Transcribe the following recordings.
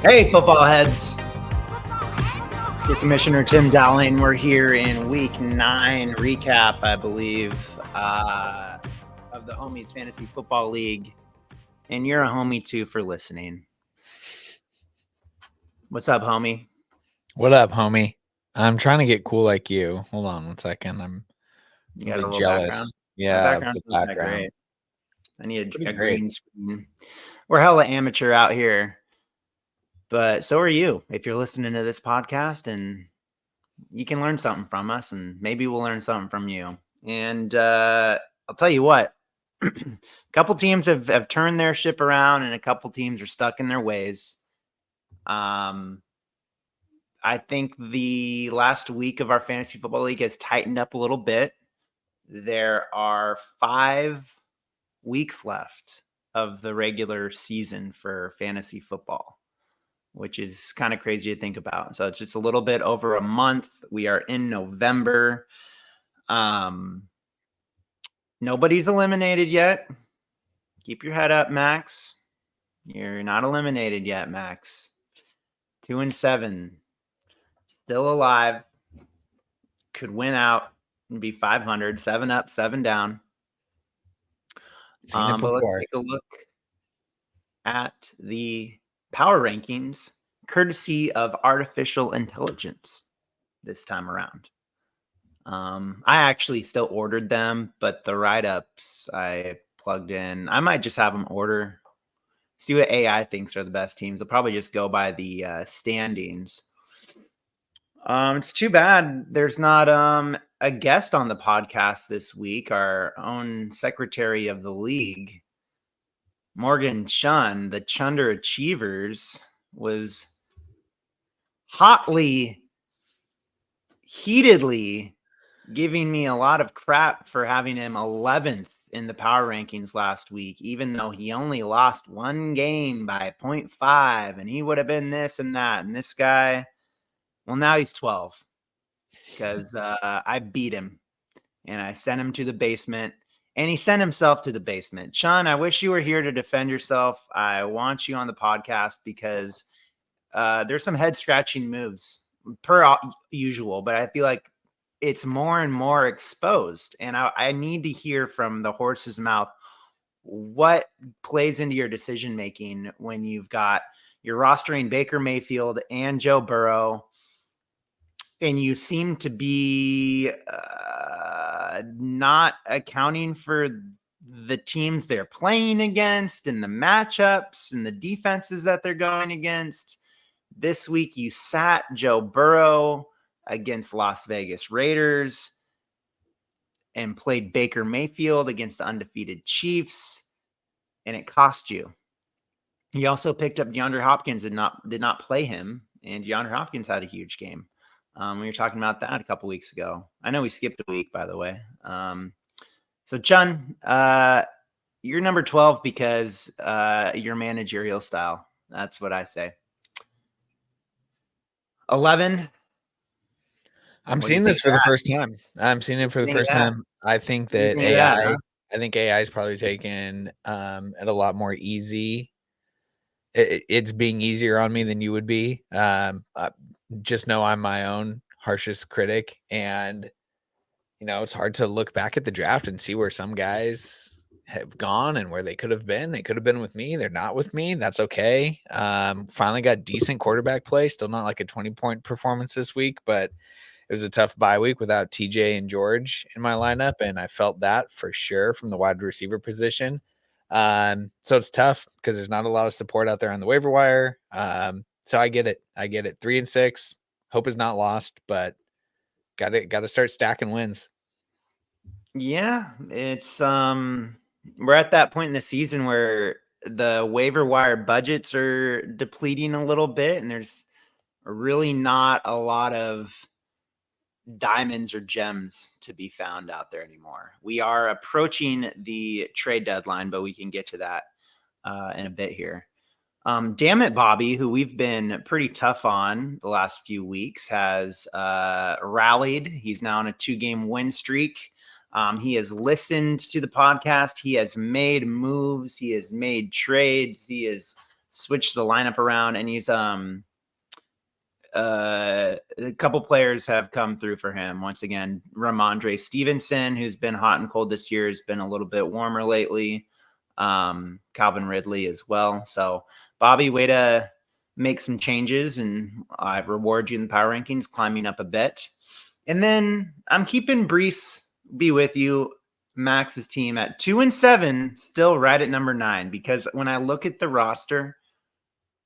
Hey, football heads. Your Commissioner Tim Dowling. We're here in week 9 recap, I believe, of the Homies Fantasy Football League. And you're a homie, too, for listening. What's up, homie? What up, homie? I'm trying to get cool like you. Hold on 1 second. I'm really jealous. Background? Yeah, My of the not that background. great. I need a great. green screen. We're hella amateur out here. But so are you. If you're listening to this podcast, and you can learn something from us, and maybe we'll learn something from you. And I'll tell you what, a couple teams have turned their ship around, and a couple teams are stuck in their ways. I think the last week of our fantasy football league has tightened up a little bit. There are 5 weeks left of the regular season for fantasy football, which is kind of crazy to think about. So it's just a little bit over a month. We are in November. Nobody's eliminated yet. Keep your head up, Max. You're not eliminated yet, Max. 2-7. Still alive. Could win out and be 500. 7 up, 7 down. But let's take a look at the power rankings, courtesy of artificial intelligence this time around. I actually still ordered them, but the write-ups I plugged in, I might just have them order. See what AI thinks are the best teams. They'll probably just go by the standings. It's too bad there's not a guest on the podcast this week. Our own secretary of the league, Morgan Chun, the Chunder Achievers, was heatedly giving me a lot of crap for having him 11th in the power rankings last week, even though he only lost 1 game by 0.5, and he would have been this and that. And this guy, well, now he's 12 because I beat him and I sent him to the basement, and he sent himself to the basement. Chun, I wish you were here to defend yourself. I want you on the podcast because there's some head scratching moves per usual, but I feel like it's more and more exposed, and I need to hear from the horse's mouth what plays into your decision making when you're rostering Baker Mayfield and Joe Burrow, and you seem to be not accounting for the teams they're playing against and the matchups and the defenses that they're going against. This week you sat Joe Burrow against Las Vegas Raiders and played Baker Mayfield against the undefeated Chiefs, and it cost you. He also picked up DeAndre Hopkins and did not play him, and DeAndre Hopkins had a huge game. We were talking about that a couple weeks ago. I know we skipped a week, by the way. So, Chun, you're number 12 because your managerial style. That's what I say. 11. I'm seeing this for the first time. I'm seeing it for the first time. I think that AI. I think AI is probably taking it a lot more easy. It's being easier on me than you would be. Just know I'm my own harshest critic, and it's hard to look back at the draft and see where some guys have gone and where they could have been. They could have been with me. They're not with me. That's okay. Finally got decent quarterback play. Still not like a 20-point performance this week, but it was a tough bye week without TJ and George in my lineup, and I felt that for sure from the wide receiver position. So it's tough because there's not a lot of support out there on the waiver wire. So I get it. 3-6. Hope is not lost, but got to start stacking wins. Yeah, it's we're at that point in the season where the waiver wire budgets are depleting a little bit, and there's really not a lot of diamonds or gems to be found out there anymore. We are approaching the trade deadline, but we can get to that in a bit here. Damn it, Bobby, who we've been pretty tough on the last few weeks, has rallied. He's now on a 2-game win streak. He has listened to the podcast. He has made moves. He has made trades. He has switched the lineup around, and he's a couple players have come through for him. Once again, Ramondre Stevenson, who's been hot and cold this year, has been a little bit warmer lately. Calvin Ridley as well. So, Bobby, way to make some changes, and I reward you in the power rankings, climbing up a bit. And then I'm keeping Brees be with you, Max's team, at 2-7, still right at number 9, because when I look at the roster,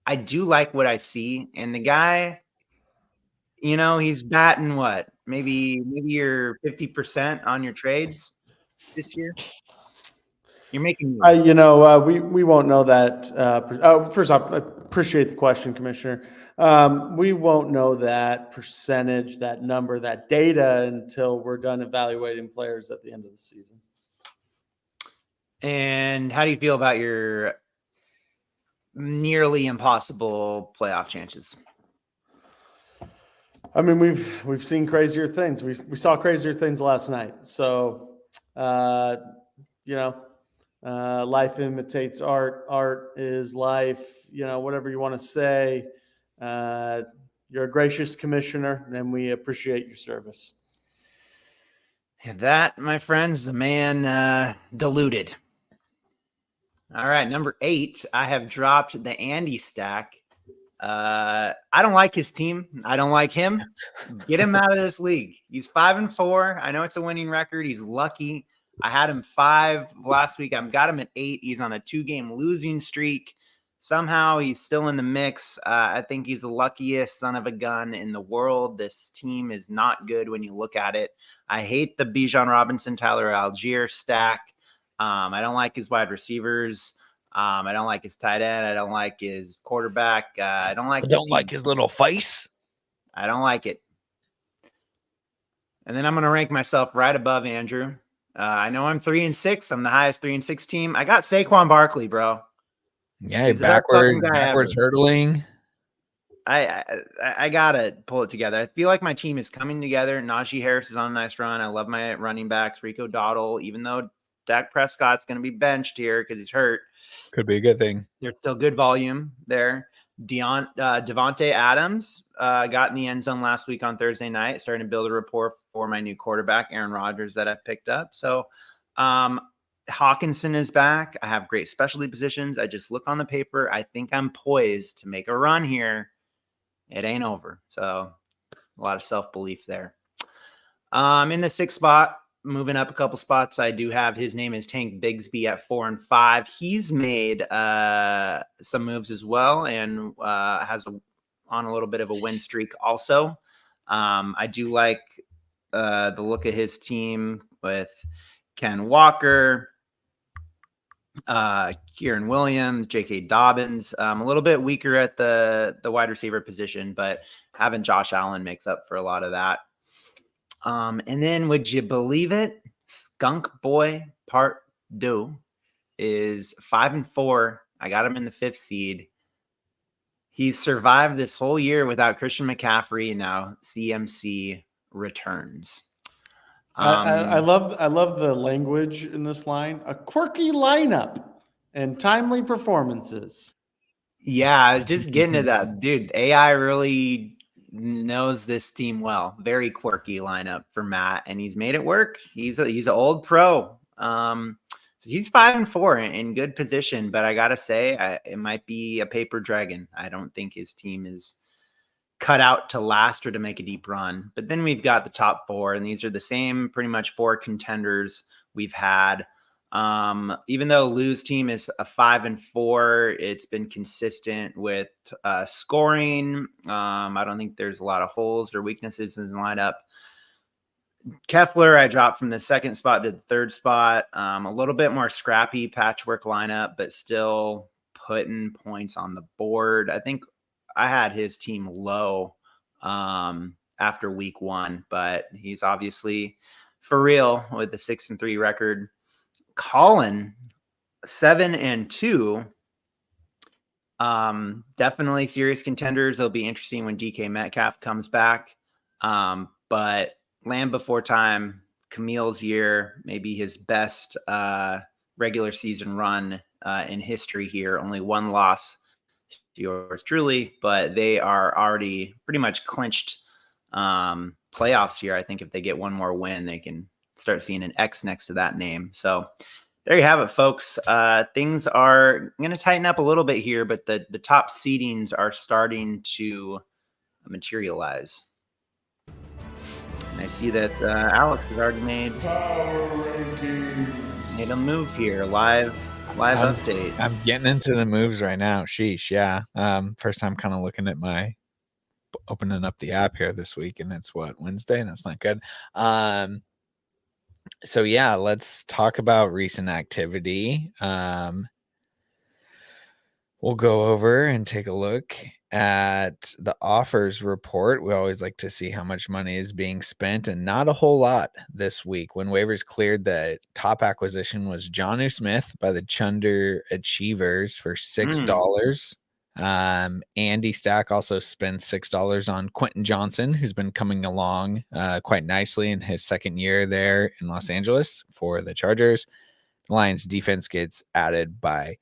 I do like what I see, and the guy, he's batting what? Maybe you're 50% on your trades this year. You're making moves. We won't know that. First off, I appreciate the question, Commissioner. We won't know that percentage, that number, that data until we're done evaluating players at the end of the season. And how do you feel about your nearly impossible playoff chances? I mean, we've seen crazier things. We saw crazier things last night. So, life imitates art. Art is life. Whatever you want to say. You're a gracious commissioner, and we appreciate your service. And that, my friends, the man diluted. All right, number 8, I have dropped the Andy stack. I don't like his team. I don't like him. Get him out of this league. He's 5-4. I know it's a winning record. He's lucky. I had him 5 last week. I've got him at 8. He's on a 2-game losing streak. Somehow he's still in the mix. I think he's the luckiest son of a gun in the world. This team is not good when you look at it. I hate the Bijan Robinson, Tyler Algier stack. I don't like his wide receivers. I don't like his tight end. I don't like his quarterback. I don't like his little face. I don't like it. And then I'm going to rank myself right above Andrew. I know I'm 3-6. I'm the highest 3-6 team. I got Saquon Barkley, bro. Yeah, backwards hurdling. I gotta pull it together. I feel like my team is coming together. Najee Harris is on a nice run. I love my running backs. Rico Dowdle, even though Dak Prescott's going to be benched here because he's hurt. Could be a good thing. There's still good volume there. Devontae Adams got in the end zone last week on Thursday night, starting to build a rapport for my new quarterback, Aaron Rodgers, that I've picked up. So Hawkinson is back. I have great specialty positions. I just look on the paper. I think I'm poised to make a run here. It ain't over. So a lot of self-belief there. In the 6th spot, moving up a couple spots, I do have his name is Tank Bigsby at 4-5. He's made some moves as well, and has on a little bit of a win streak also. I do like the look of his team with Ken Walker, Kieran Williams, J.K. Dobbins. A little bit weaker at the wide receiver position, but having Josh Allen makes up for a lot of that. And then, would you believe it? Skunk Boy Part 2 is 5-4. I got him in the 5th seed. He's survived this whole year without Christian McCaffrey, and now CMC returns. I love the language in this line. A quirky lineup and timely performances. Yeah, I was just getting to that. Dude, AI really knows this team well. Very quirky lineup for Matt, and he's made it work. He's an old pro. So he's 5-4 in good position, but I gotta say, it might be a paper dragon. I don't think his team is cut out to last or to make a deep run. But then we've got the top 4, and these are the same pretty much 4 contenders we've had. Even though Lou's team is a 5-4, it's been consistent with scoring. I don't think there's a lot of holes or weaknesses in the lineup. Kefler, I dropped from the 2nd spot to the 3rd spot. A little bit more scrappy patchwork lineup, but still putting points on the board. I think I had his team low after week 1, but he's obviously for real with the 6-3 record. Colin, 7-2. Definitely serious contenders. It'll be interesting when DK Metcalf comes back. But Land Before Time, Camille's year, maybe his best regular season run in history here. Only 1 loss to yours truly, but they are already pretty much clinched playoffs here. I think if they get one more win, they can start seeing an X next to that name. So there you have it, folks. Things are going to tighten up a little bit here, but the top seedings are starting to materialize. And I see that Alex has already made a move here. Live update. I'm getting into the moves right now. Sheesh, yeah. First time kind of looking at opening up the app here this week, and it's Wednesday, and that's not good. So yeah, let's talk about recent activity. We'll go over and take a look at the offers report. We always like to see how much money is being spent, and not a whole lot this week. When waivers cleared, the top acquisition was Jonnu Smith by the Chunder Achievers for $6. Andy Stack also spent $6 on Quentin Johnson, who's been coming along quite nicely in his second year there in Los Angeles for the Chargers. The Lions defense gets added by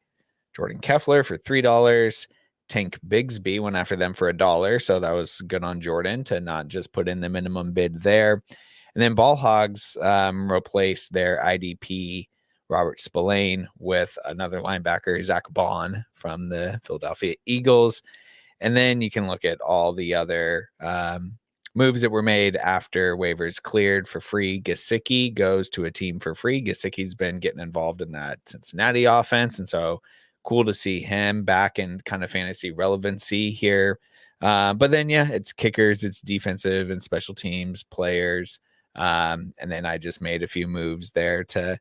Jordan Keffler for $3. Tank Bigsby went after them for $1. So that was good on Jordan to not just put in the minimum bid there. And then Ball Hogs replaced their IDP Robert Spillane with another linebacker, Zach Bond from the Philadelphia Eagles. And then you can look at all the other moves that were made after waivers cleared for free. Gesicki goes to a team for free. Gesicki's been getting involved in that Cincinnati offense, and so cool to see him back in kind of fantasy relevancy here. But then, yeah, it's kickers, it's defensive and special teams players. And then I just made a few moves there to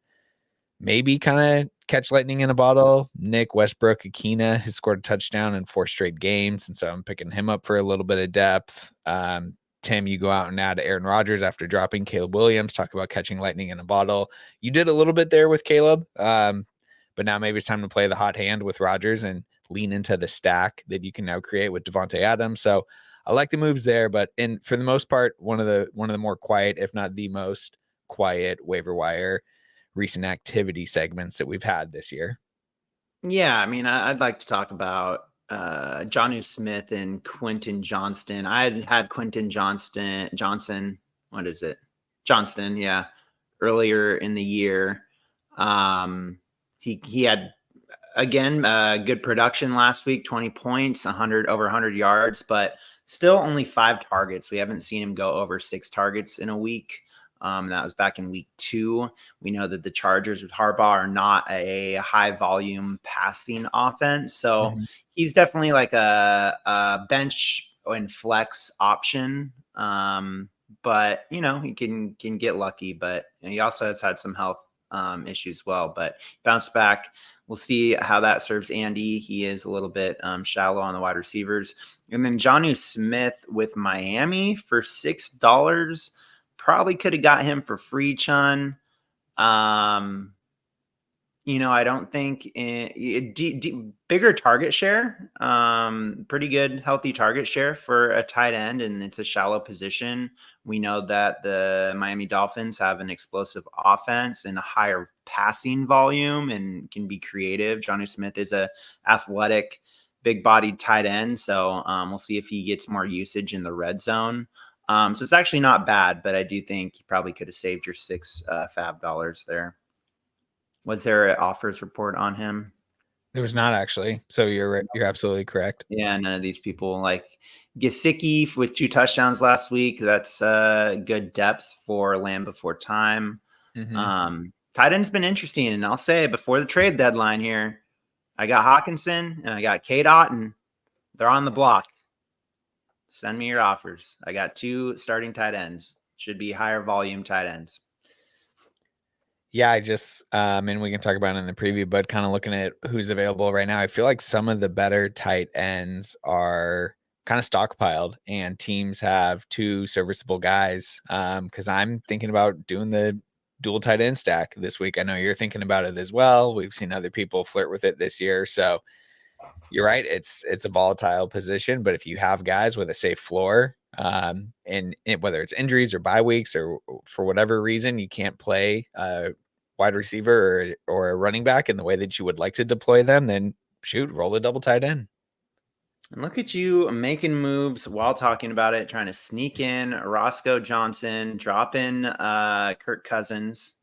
maybe kind of catch lightning in a bottle. Nick Westbrook-Akina has scored a touchdown in 4 straight games, and so I'm picking him up for a little bit of depth. Tim, you go out and add Aaron Rodgers after dropping Caleb Williams. Talk about catching lightning in a bottle. You did a little bit there with Caleb, but now maybe it's time to play the hot hand with Rodgers and lean into the stack that you can now create with Devontae Adams. So I like the moves there, but for the most part, one of the more quiet, if not the most quiet waiver wire recent activity segments that we've had this year. Yeah, I mean, I'd like to talk about Jonnu Smith and Quentin Johnston. I had Quentin Johnson. What is it? Johnston, yeah. Earlier in the year. He had, again, good production last week, 20 points, over 100 yards, but still only 5 targets. We haven't seen him go over 6 targets in a week. That was back in week 2. We know that the Chargers with Harbaugh are not a high volume passing offense. So he's definitely like a bench and flex option. But, he can get lucky, but he also has had some health issues as well, but bounce back. We'll see how that serves Andy. He is a little bit shallow on the wide receivers. And then Jonnu Smith with Miami for $6. Probably could have got him for free, Chun. I don't think bigger target share, pretty good, healthy target share for a tight end, and it's a shallow position. We know that the Miami Dolphins have an explosive offense and a higher passing volume and can be creative. Jonnu Smith is a athletic, big-bodied tight end, so we'll see if he gets more usage in the red zone. So it's actually not bad, but I do think you probably could have saved your $6 fab dollars there. Was there an offers report on him? There was not, actually. So you're absolutely correct. Yeah, none of these people. Like Gesicki with 2 touchdowns last week. That's good depth for land before time. Tight end's been interesting, and I'll say before the trade deadline here, I got Hawkinson and I got Cade Otton. They're on the block. Send me your offers. I got 2 starting tight ends. Should be higher volume tight ends. Yeah, I just, and we can talk about it in the preview, but kind of looking at who's available right now, I feel like some of the better tight ends are kind of stockpiled, and teams have 2 serviceable guys. Because I'm thinking about doing the dual tight end stack this week. I know you're thinking about it as well. We've seen other people flirt with it this year. So you're right. It's a volatile position, but if you have guys with a safe floor, and whether it's injuries or bye weeks or for whatever reason, you can't play wide receiver or a running back in the way that you would like to deploy them, then roll a double tight end. And look at you making moves while talking about it, trying to sneak in Roscoe Johnson, drop in Kirk Cousins.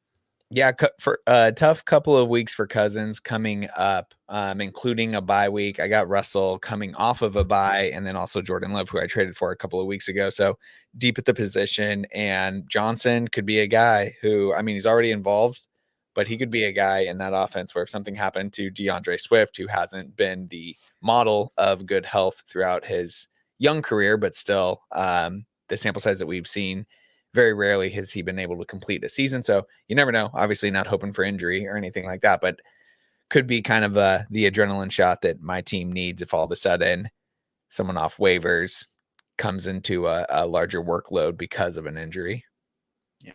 Yeah, for a tough couple of weeks for Cousins coming up, including a bye week. I got Russell coming off of a bye, and then also Jordan Love, who I traded for a couple of weeks ago. So deep at the position, and Johnson could be a guy who, I mean, he's already involved, but he could be a guy in that offense where if something happened to DeAndre Swift, who hasn't been the model of good health throughout his young career, but still the sample size that we've seen, very rarely has he been able to complete a season. So you never know. Obviously not hoping for injury or anything like that, but could be kind of the adrenaline shot that my team needs if all of a sudden someone off waivers comes into a larger workload because of an injury. Yeah.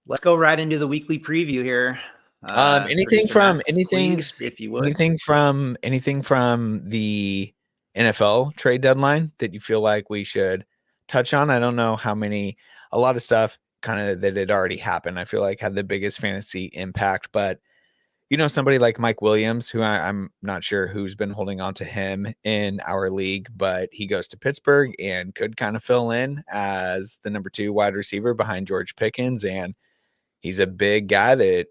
Let's go right into the weekly preview here. Anything from the NFL trade deadline that you feel like we should touch on? I don't know a lot of stuff kind of that had already happened. I feel like had the biggest fantasy impact, but somebody like Mike Williams, who I'm not sure who's been holding on to him in our league, but he goes to Pittsburgh and could kind of fill in as the number 2 wide receiver behind George Pickens. And he's a big guy that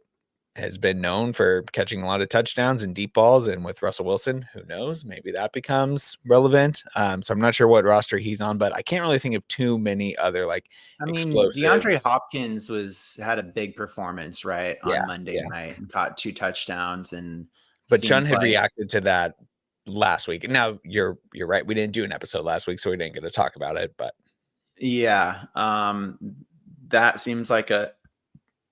has been known for catching a lot of touchdowns and deep balls. And with Russell Wilson, who knows, maybe that becomes relevant. So I'm not sure what roster he's on, but I can't really think of too many other explosive. DeAndre Hopkins had a big performance, right, on Monday night and caught 2 touchdowns. But Chun had reacted to that last week. Now you're right. We didn't do an episode last week, so we didn't get to talk about it. But yeah, that seems like a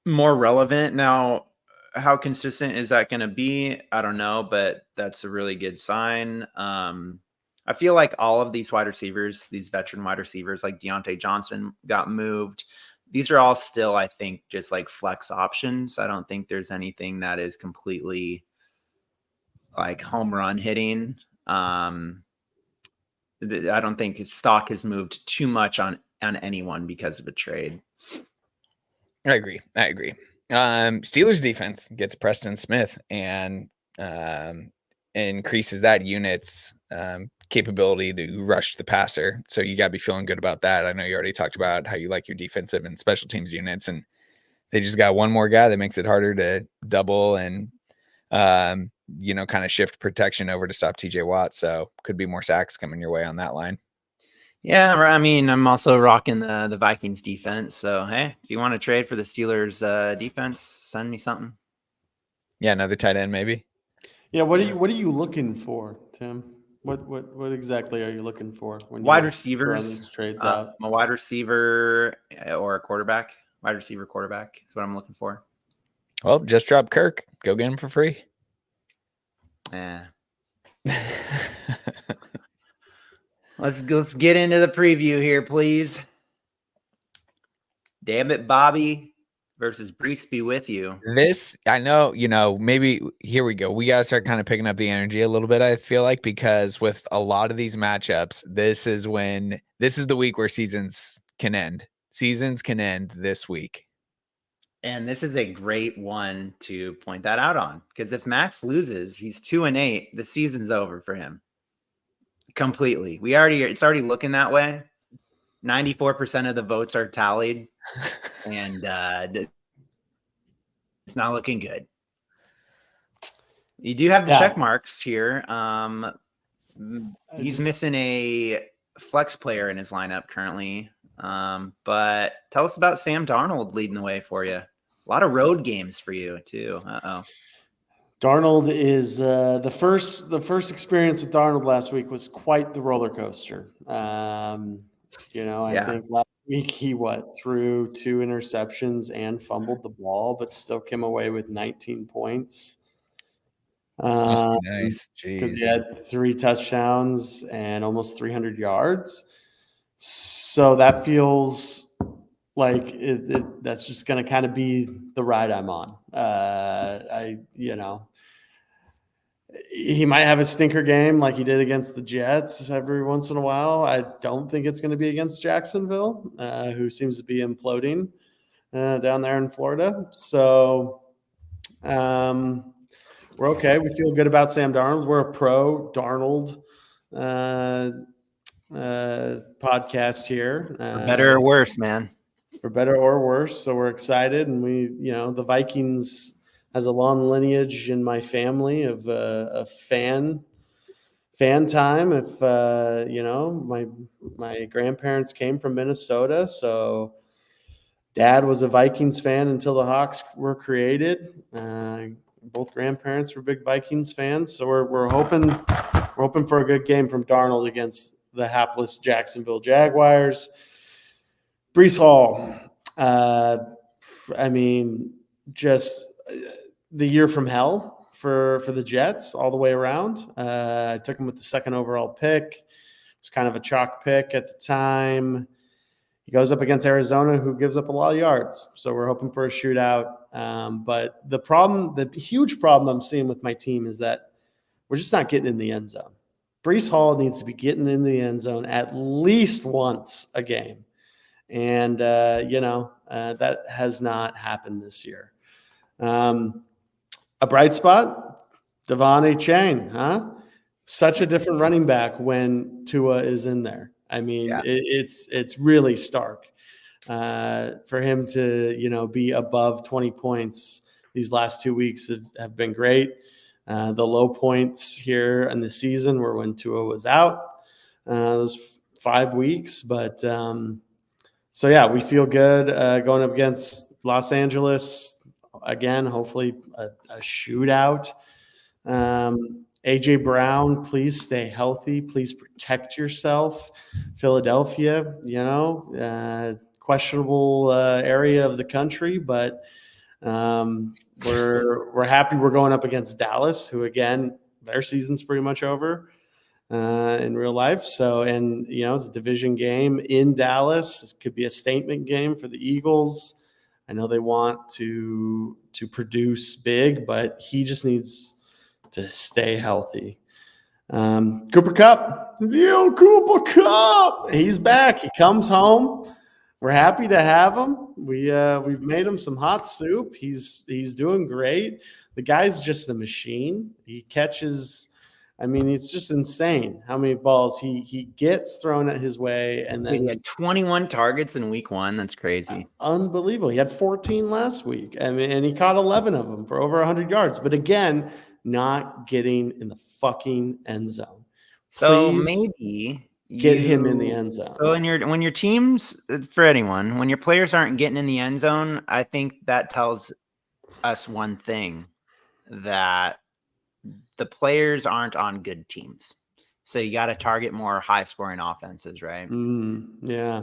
more relevant now. How consistent is that going to be? I don't know, but that's a really good sign. I feel like all of these wide receivers, these veteran wide receivers like Deontay Johnson got moved. These are all still, I think, just like flex options. I don't think there's anything that is completely like home run hitting. I don't think his stock has moved too much on anyone because of a trade. I agree. Steelers defense gets Preston Smith and increases that unit's capability to rush the passer. So you got to be feeling good about that. I know you already talked about how you like your defensive and special teams units, and they just got one more guy that makes it harder to double and kind of shift protection over to stop TJ Watt. So could be more sacks coming your way on that line. Yeah, I mean, I'm also rocking the Vikings defense. So, hey, if you want to trade for the Steelers defense, send me something. Yeah, another tight end maybe. Yeah, what are you looking for, Tim? What exactly are you looking for when wide receivers these trades out? A wide receiver or a quarterback. Wide receiver, quarterback is what I'm looking for. Well, just drop Kirk. Go get him for free. Yeah. Let's get into the preview here, please. Damn it, Bobby versus Brees be with you. This, I know, maybe here we go. We got to start kind of picking up the energy a little bit, I feel like, because with a lot of these matchups, this is the week where seasons can end. Seasons can end this week. And this is a great one to point that out on, because if Max loses, he's 2-8. The season's over for him. Completely. It's already looking that way. 94% of the votes are tallied, and it's not looking good. You do have the check marks here. He's missing a flex player in his lineup currently. But tell us about Sam Darnold leading the way for you. A lot of road games for you too. Darnold is the first experience with Darnold last week was quite the roller coaster. I think last week he threw 2 interceptions and fumbled the ball, but still came away with 19 points. Must be nice, because he had 3 touchdowns and almost 300 yards. So that feels like that's just going to kind of be the ride I'm on. He might have a stinker game like he did against the Jets every once in a while. I don't think it's going to be against Jacksonville, who seems to be imploding down there in Florida. So we're We're okay. We feel good about Sam Darnold. We're a pro Darnold podcast here. For better or worse, man. For better or worse. So we're excited. And the Vikings has a long lineage in my family of a fan time. If, my grandparents came from Minnesota. So Dad was a Vikings fan until the Hawks were created. Both grandparents were big Vikings fans, so we're hoping for a good game from Darnold against the hapless Jacksonville Jaguars. Breece Hall, just the year from hell for the Jets all the way around. I took him with the second overall pick. It's kind of a chalk pick at the time. He goes up against Arizona, who gives up a lot of yards. So we're hoping for a shootout. But the huge problem I'm seeing with my team is that we're just not getting in the end zone. Breece Hall needs to be getting in the end zone at least once a game. And, that has not happened this year. A bright spot, Devon Achane, huh? Such a different running back when Tua is in there. I mean, it's really stark for him to, be above 20 points these last 2 weeks have been great. The low points here in the season were when Tua was out those 5 weeks. But we feel good going up against Los Angeles again, hopefully a shootout. AJ Brown, please stay healthy. Please protect yourself. Philadelphia, questionable area of the country, but we're happy we're going up against Dallas, who again their season's pretty much over in real life. So, it's a division game in Dallas. It could be a statement game for the Eagles. I know they want to produce big, but he just needs to stay healthy. Cooper Kupp, Cooper Kupp, he's back. He comes home. We're happy to have him. We've made him some hot soup. He's doing great. The guy's just a machine. He catches. It's just insane how many balls he gets thrown at his way. And then he had 21 targets in week 1. That's crazy. Unbelievable. He had 14 last week. And he caught 11 of them for over 100 yards. But again, not getting in the fucking end zone. So maybe get him in the end zone. So when your teams, for anyone, when your players aren't getting in the end zone, I think that tells us one thing, that the players aren't on good teams. So you got to target more high scoring offenses, right? Yeah.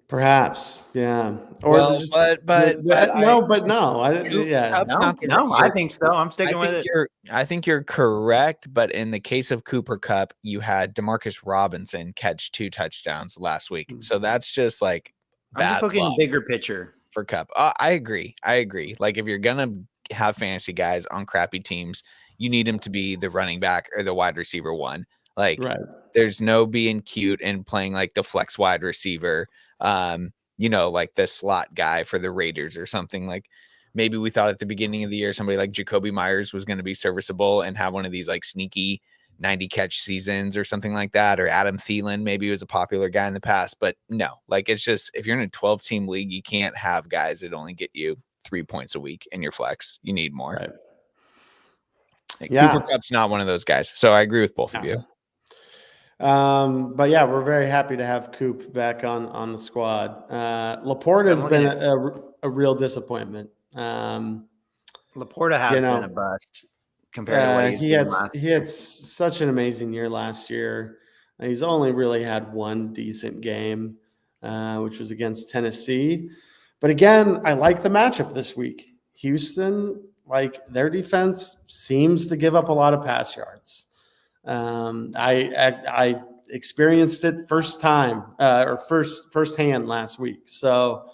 Perhaps, yeah. Or no. I think so. I'm sticking with it. I think you're correct, but in the case of Cooper Kupp, you had Demarcus Robinson catch 2 touchdowns last week, so that's just like I'm just looking bigger picture for Kupp. I agree. Like if you're gonna have fantasy guys on crappy teams, you need him to be the running back or the wide receiver one. Like, there's no being cute and playing like the flex wide receiver. Like the slot guy for the Raiders or something. Like maybe we thought at the beginning of the year somebody like Jacoby Myers was going to be serviceable and have one of these like sneaky 90 catch seasons or something like that, or Adam Thielen maybe was a popular guy in the past, but no, like it's just, if you're in a 12-team league, you can't have guys that only get you 3 points a week in your flex. You need more. Cooper Kupp's not one of those guys, so I agree with both of you. But yeah, we're very happy to have Coop back on the squad. Laporta has been a real disappointment. Laporta has been a bust compared to what he had such an amazing year last year. He's only really had one decent game, which was against Tennessee. But again, I like the matchup this week. Houston, like their defense seems to give up a lot of pass yards. I experienced it firsthand last week. So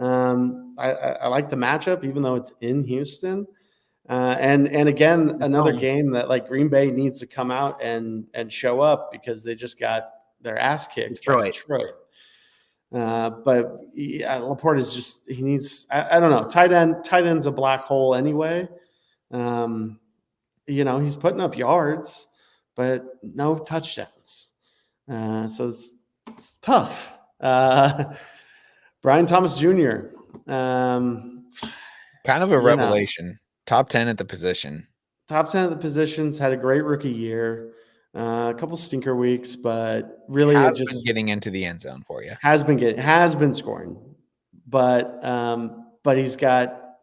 I like the matchup, even though it's in Houston. And again, another game that like Green Bay needs to come out and show up because they just got their ass kicked by Detroit. But Laporte is just, he needs, I don't know, tight end's a black hole anyway. He's putting up yards, but no touchdowns. So it's tough. Brian Thomas Jr. Kind of a revelation. Top 10 at the position. Top 10 at the positions. Had a great rookie year. A couple stinker weeks, but really has been getting into the end zone for you. Has been scoring, but he's got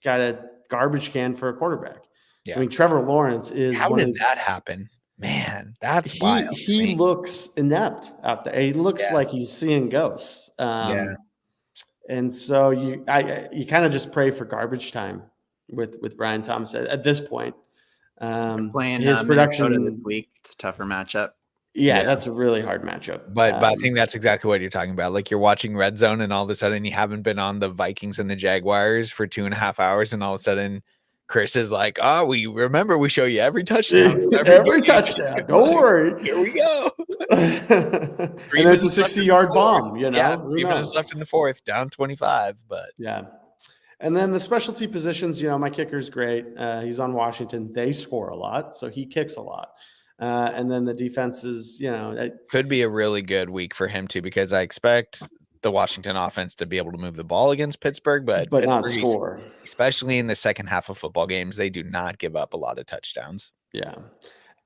a garbage can for a quarterback. Yeah. I mean, Trevor Lawrence is. How did that happen? Man, that's wild. He looks inept out there. He looks like he's seeing ghosts. And so you kind of just pray for garbage time with Brian Thomas at this point. Playing his production this week, it's a tougher matchup. Yeah, that's a really hard matchup. But I think that's exactly what you're talking about. Like, you're watching Red Zone, and all of a sudden you haven't been on the Vikings and the Jaguars for 2.5 hours, and all of a sudden Chris is like, "Oh, we show you every touchdown, every touchdown. Don't worry, here we go." And it's a 60-yard bomb. Yeah, 3 minutes left in the fourth, down 25. But yeah. And then the specialty positions, my kicker's great. He's on Washington. They score a lot, so he kicks a lot. And then the defenses, it could be a really good week for him too, because I expect the Washington offense to be able to move the ball against Pittsburgh, but not score. Especially in the second half of football games, they do not give up a lot of touchdowns. Yeah.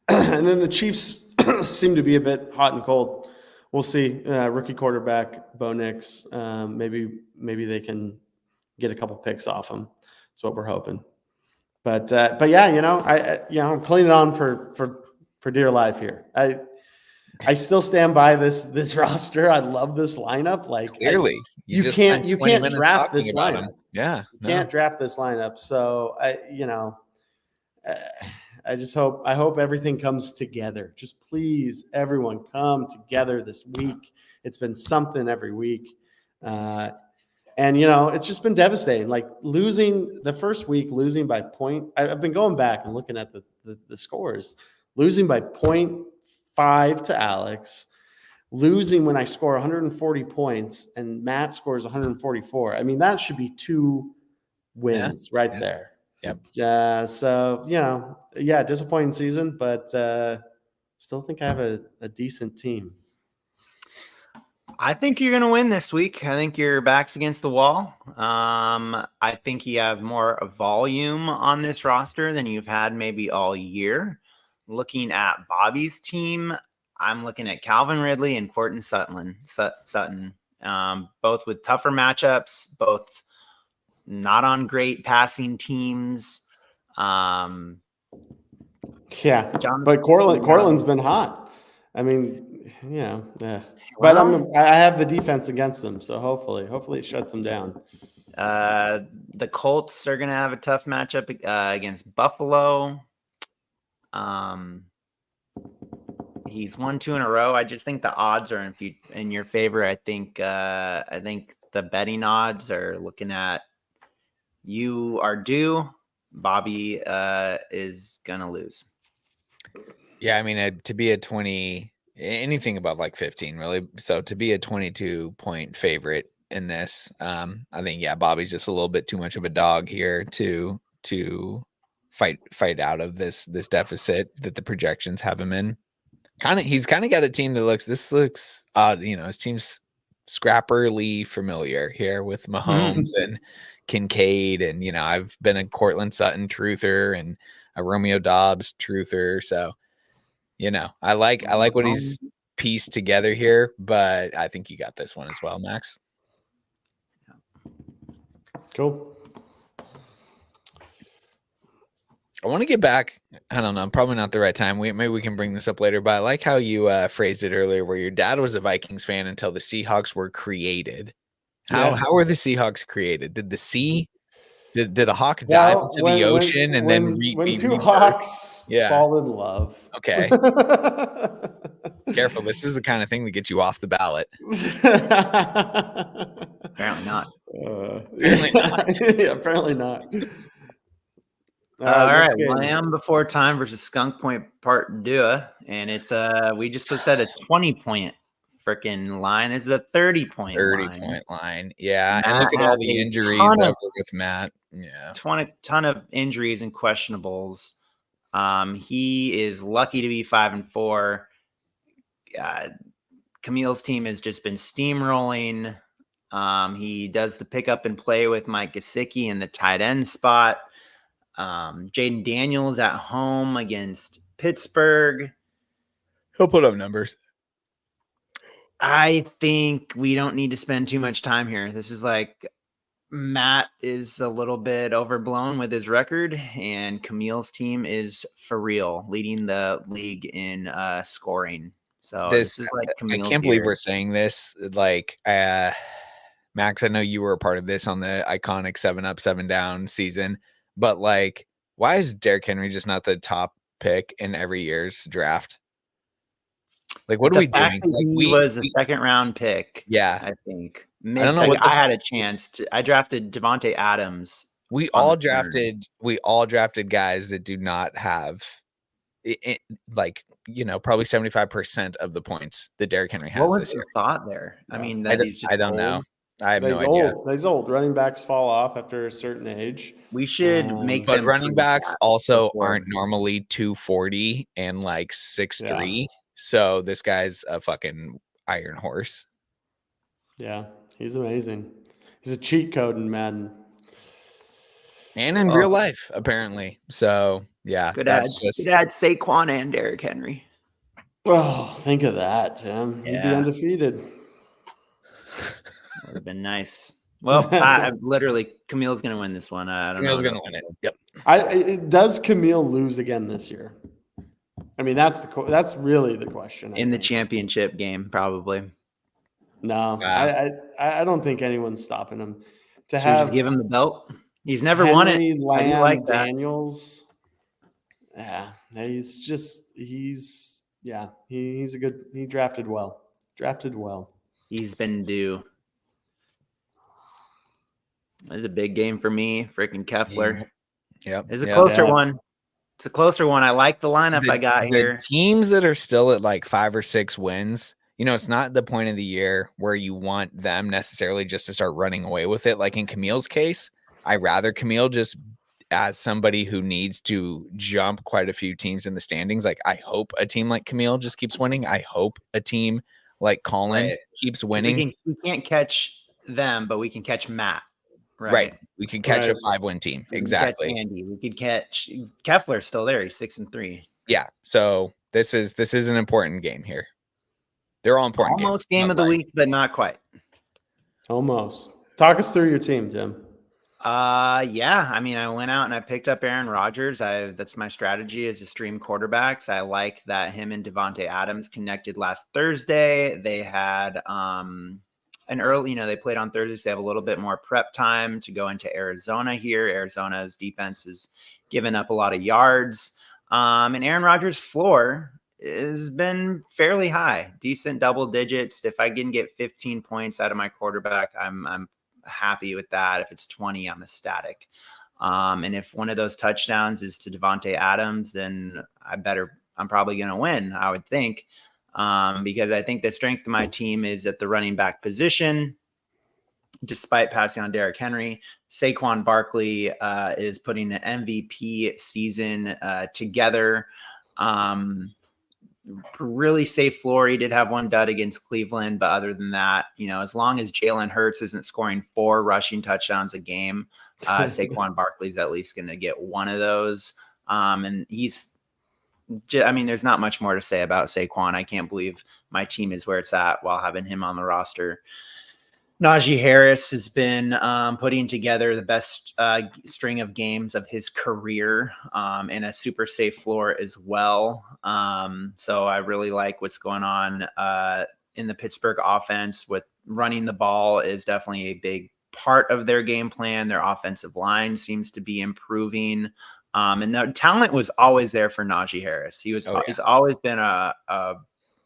And then the Chiefs seem to be a bit hot and cold. We'll see. Rookie quarterback Bo Nix. Maybe they can get a couple picks off him. That's what we're hoping. But yeah, I'm clinging on for dear life here. I still stand by this roster. I love this lineup. Like, clearly, you can't draft this lineup. Yeah, can't draft this lineup. So I hope everything comes together. Just please, everyone, come together this week. It's been something every week. And, it's just been devastating. Like, losing the first week, losing by point. I've been going back and looking at the scores. Losing by 0.5 to Alex. Losing when I score 140 points and Matt scores 144. I mean, that should be 2 wins there. Yep. So, disappointing season, but still think I have a decent team. I think you're going to win this week. I think your back's against the wall. I think you have more volume on this roster than you've had maybe all year. Looking at Bobby's team, I'm looking at Calvin Ridley and Courtland Sutton, both with tougher matchups, both not on great passing teams. But Courtland's been hot. I mean, yeah. But I have the defense against them, so hopefully it shuts them down. The Colts are going to have a tough matchup against Buffalo. He's won 2 in a row. I just think the odds are in your favor. I think the betting odds are looking at you are due. Bobby is going to lose. Yeah, I mean, to be a 20, anything above like 15, really. So to be a 22-point favorite in this, I think, Bobby's just a little bit too much of a dog here to fight out of this deficit that the projections have him in. He's kind of got a team that looks odd. His team's scrapperly familiar here with Mahomes and Kincaid, and I've been a Courtland Sutton truther and a Romeo Dobbs truther, so I like what he's pieced together here, but I think you got this one as well, Max. Cool. I want to get back. I don't know. Probably not the right time. Maybe we can bring this up later. But I like how you phrased it earlier, where your dad was a Vikings fan until the Seahawks were created. How were the Seahawks created? Did the sea? Did a hawk dive into the ocean and then when two hawks fall in love? Okay. Careful. This is the kind of thing that gets you off the ballot. Apparently not. Apparently not. All right, Lamb Before Time versus Skunk Point Part 2, and it's we just said a 20-point freaking line. This is a 30-point line. 30-point line. Yeah. And look at all the injuries with Matt. Yeah. Ton of injuries and questionables. He is lucky to be 5-4. Camille's team has just been steamrolling. He does the pick up and play with Mike Gesicki in the tight end spot. Jaden Daniels at home against Pittsburgh. He'll put up numbers. I think we don't need to spend too much time here. This is like Matt is a little bit overblown with his record, and Camille's team is for real, leading the league in scoring. So this is like Camille's I can't believe we're saying this. Like, Max, I know you were a part of this on the iconic 7 Up, 7 Down season, but like, why is Derrick Henry just not the top pick in every year's draft? Like, what are we doing? Like, he was a second round pick. Yeah, I think. I don't know. I had a chance to. I drafted Devontae Adams. We all drafted guys that do not have, probably 75% of the points that Derrick Henry has this year. What was the thought there? I mean, I don't know. I have no idea. He's old. Running backs fall off after a certain age. We should make them. But running backs also aren't normally 240 and like 6'3". Yeah. So this guy's a fucking iron horse. Yeah, he's amazing. He's a cheat code in Madden. And in real life, apparently. So, yeah. Could add Saquon and Derrick Henry. Oh, think of that, Tim. Yeah. You'd be undefeated. Would have been nice. Well, I literally, Camille's going to win this one. I don't know. Camille's going to win it. Yep. Does Camille lose again this year? I mean, that's really the question. In the championship game, probably. No, I don't think anyone's stopping him. Just give him the belt. He's never won it. Lamb, like Daniels. Yeah, he's a good. He drafted well. He's been due. It's a big game for me. Freaking Keffler. Yep. It's a closer one. It's a closer one. I like the lineup I got here. Teams that are still at like 5 or 6 wins, it's not the point of the year where you want them necessarily just to start running away with it. Like in Camille's case, I rather Camille just as somebody who needs to jump quite a few teams in the standings. Like I hope a team like Camille just keeps winning. I hope a team like Colin keeps winning. We can't catch them, but we can catch Matt. Right. We could catch a 5-win team. Exactly. Andy. We could catch Keffler's still there. He's 6-3. Yeah. So this is an important game here. They're all important. Almost game of the week, but not quite. Almost. Talk us through your team, Jim. Yeah. I mean, I went out and I picked up Aaron Rodgers. That's my strategy is to stream quarterbacks. I like that him and Devontae Adams connected last Thursday. They had an early, they played on Thursday, so they have a little bit more prep time to go into Arizona here. Arizona's defense has given up a lot of yards. And Aaron Rodgers' floor has been fairly high, decent double digits. If I can get 15 points out of my quarterback, I'm happy with that. If it's 20, I'm ecstatic. And if one of those touchdowns is to Devontae Adams, then I'm probably going to win, I would think. Because I think the strength of my team is at the running back position. Despite passing on Derrick Henry, Saquon Barkley is putting an MVP season together. Really safe floor. He did have one dud against Cleveland, but other than that, as long as Jalen Hurts isn't scoring 4 rushing touchdowns a game, Saquon Barkley's at least going to get one of those. And there's not much more to say about Saquon. I can't believe my team is where it's at while having him on the roster. Najee Harris has been putting together the best string of games of his career and a super safe floor as well. So I really like what's going on in the Pittsburgh offense with running the ball is definitely a big part of their game plan. Their offensive line seems to be improving. And the talent was always there for Najee Harris. He's always been a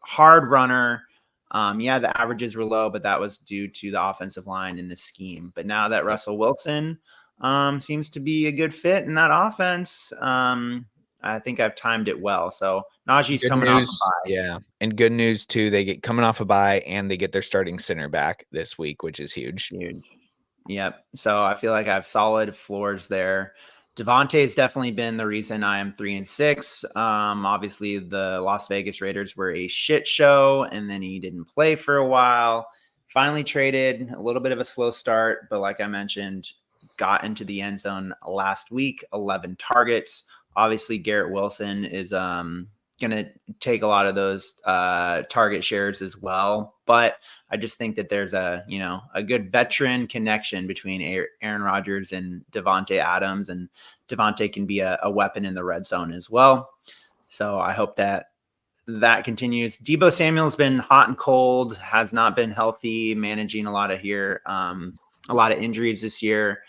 hard runner. The averages were low, but that was due to the offensive line and the scheme. But now that Russell Wilson seems to be a good fit in that offense, I think I've timed it well. So Najee's Good coming news, off a bye. yeah, and good news too. They get coming off a bye, and they get their starting center back this week, which is huge. Huge. Yep. So I feel like I have solid floors there. Devontae's definitely been the reason I am 3-6. Obviously, the Las Vegas Raiders were a shit show, and then he didn't play for a while. Finally traded, a little bit of a slow start, but like I mentioned, got into the end zone last week, 11 targets. Obviously, Garrett Wilson is going to take a lot of those target shares as well. But I just think that there's a good veteran connection between Aaron Rodgers and Davante Adams, and Davante can be a weapon in the red zone as well. So I hope that continues. Deebo Samuel's been hot and cold, has not been healthy, managing a lot of injuries this year.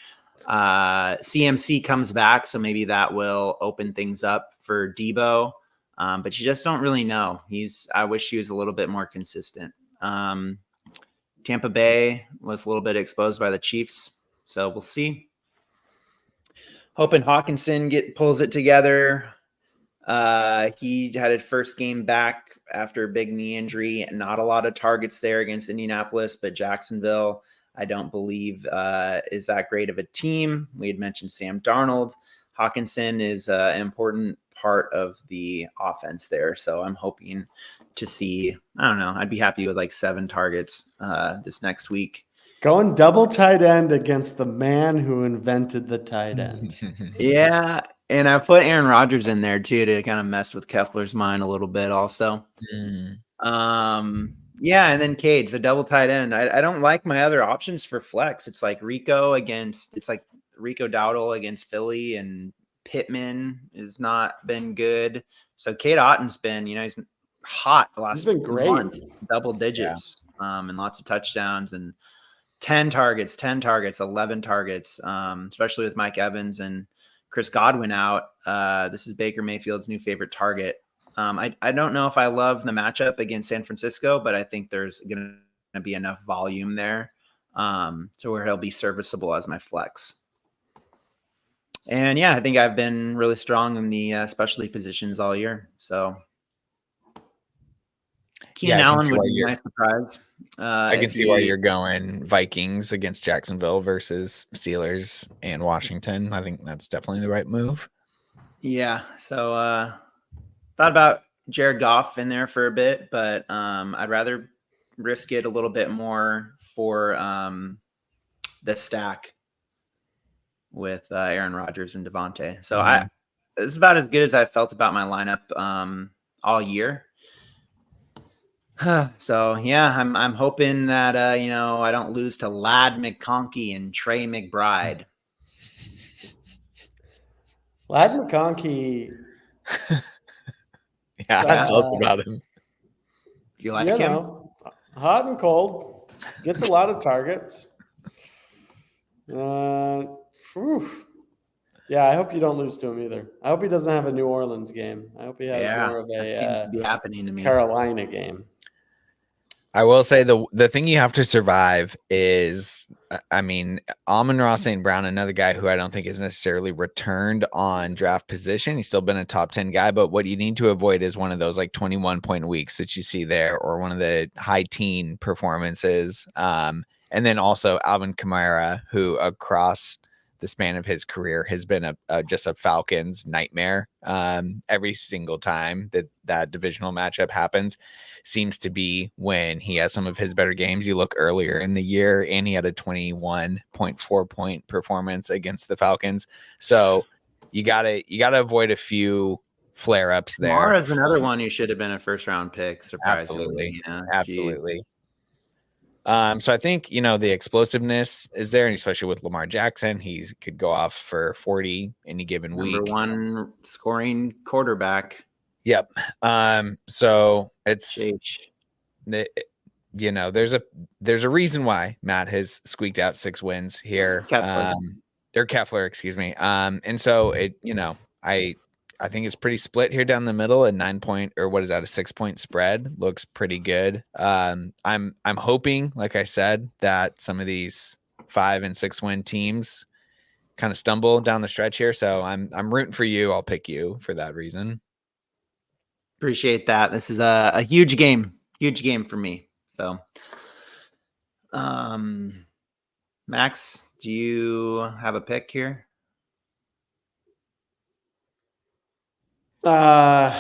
CMC comes back, so maybe that will open things up for Deebo. But you just don't really know. I wish he was a little bit more consistent. Tampa Bay was a little bit exposed by the Chiefs, so we'll see. Hoping Hawkinson pulls it together. He had his first game back after a big knee injury. Not a lot of targets there against Indianapolis, but Jacksonville, I don't believe is that great of a team. We had mentioned Sam Darnold. Hawkinson is an important part of the offense there. So I'm hoping to see, I don't know, I'd be happy with like 7 targets this next week. Going double tight end against the man who invented the tight end. Yeah. And I put Aaron Rodgers in there too to kind of mess with Kepler's mind a little bit also. Yeah, and then Cade's a double tight end. I don't like my other options for flex. It's like Rico Dowdle against Philly, and Pittman has not been good. So Cade Otton's been, he's hot the last month, double digits, and lots of touchdowns, and 10 targets, 11 targets, especially with Mike Evans and Chris Godwin out. This is Baker Mayfield's new favorite target. I don't know if I love the matchup against San Francisco, but I think there's going to be enough volume there to where he'll be serviceable as my flex. And yeah, I think I've been really strong in the specialty positions all year. So Keenan Allen would be a nice surprise. I can see why you're going Vikings against Jacksonville versus Steelers and Washington. I think that's definitely the right move. Yeah. So thought about Jared Goff in there for a bit, but I'd rather risk it a little bit more for the stack with Aaron Rodgers and Devontae. So it's about as good as I felt about my lineup all year. So yeah, I'm hoping that I don't lose to Ladd McConkey and Trey McBride. Ladd McConkey. Yeah, tell us about him. Do you like him? Hot and cold, gets a lot of targets. Yeah, I hope you don't lose to him either. I hope he doesn't have a New Orleans game. I hope he has more of that seems to be happening to me. Carolina game. I will say the thing you have to survive is, Amon-Ra St. Brown, another guy who I don't think is necessarily returned on draft position. He's still been a top 10 guy, but what you need to avoid is one of those like 21-point weeks that you see there, or one of the high teen performances. And then also Alvin Kamara, who across the span of his career has been just a Falcons nightmare. Every single time that divisional matchup happens seems to be when he has some of his better games. You look earlier in the year and he had a 21.4 point performance against the Falcons. So you gotta avoid a few flare-ups there. Kamara's another one who should have been a first round pick. Surprisingly. Absolutely. So I think, the explosiveness is there, and especially with Lamar Jackson, he could go off for 40 any given week. Number 1 scoring quarterback. Yep. So it's, there's a reason why Matt has squeaked out 6 wins here. Keffler, excuse me. And so I think it's pretty split here down the middle. A 6-point spread looks pretty good. I'm hoping, like I said, that some of these 5 and 6 win teams kind of stumble down the stretch here. So I'm rooting for you. I'll pick you for that reason. Appreciate that. This is a huge game for me. So, Max, do you have a pick here? Yeah,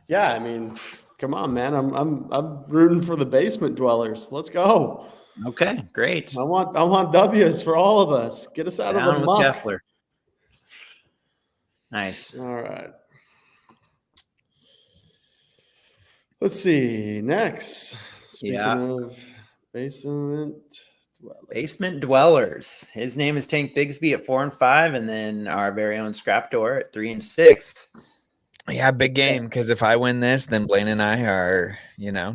I mean, come on, man. I'm rooting for the basement dwellers. Let's go. Okay, great. I want W's for all of us. Get us out of the muck. Kefler. Nice. All right. Let's see. Next. Speaking of basement dwellers. His name is Tank Bigsby at 4-5, and then our very own Scrapdoor at 3-6. Yeah, big game, because if I win this, then Blaine and I are,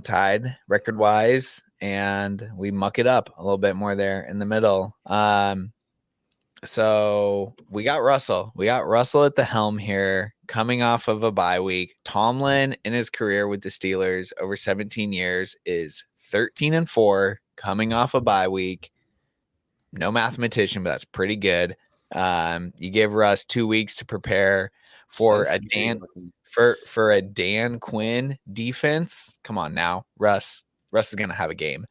tied record wise, and we muck it up a little bit more there in the middle. So we got Russell. We got Russell at the helm here, coming off of a bye week. Tomlin in his career with the Steelers over 17 years is 13-4, coming off a bye week. No mathematician, but that's pretty good. You give Russ 2 weeks to prepare for a Dan Quinn defense. Come on now, Russ is gonna have a game.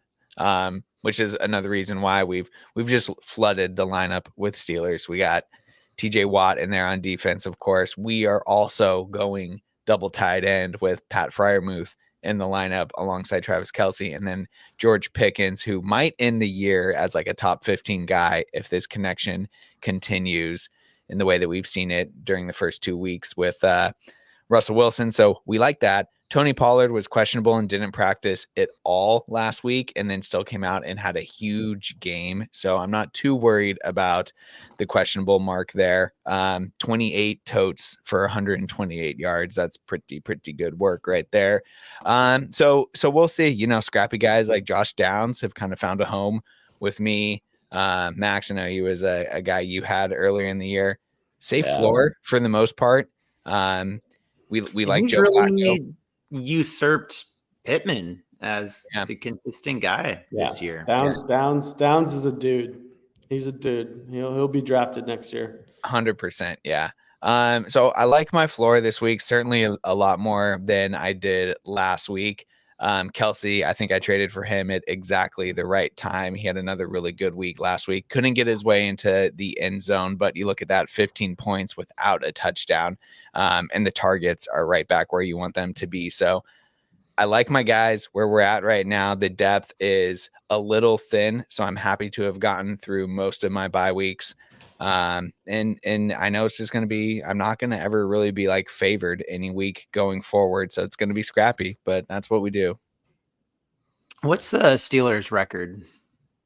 Which is another reason why we've just flooded the lineup with Steelers. We got TJ Watt in there on defense, of course. We are also going double tight end with Pat Freiermuth in the lineup alongside Travis Kelce, and then George Pickens, who might end the year as like a top 15 guy if this connection continues in the way that we've seen it during the first 2 weeks with Russell Wilson. So we like that. Tony Pollard was questionable and didn't practice at all last week, and then still came out and had a huge game. So I'm not too worried about the questionable mark there. 28 totes for 128 yards. That's pretty good work right there. So we'll see. Scrappy guys like Josh Downs have kind of found a home with me. Max, I know he was a guy you had earlier in the year. Safe floor for the most part. We like Joe Flacco. Usurped Pittman as the consistent guy this year. Downs is a dude. He's a dude. He'll be drafted next year. 100%. Yeah. So I like my floor this week, certainly a lot more than I did last week. Kelce, I think I traded for him at exactly the right time. He had another really good week last week. Couldn't get his way into the end zone, but you look at that, 15 points without a touchdown, and the targets are right back where you want them to be. So I like my guys where we're at right now. The depth is a little thin, so I'm happy to have gotten through most of my bye weeks. And I know it's just going to be, I'm not going to ever really be like favored any week going forward. So it's going to be scrappy, but that's what we do. What's the Steelers record?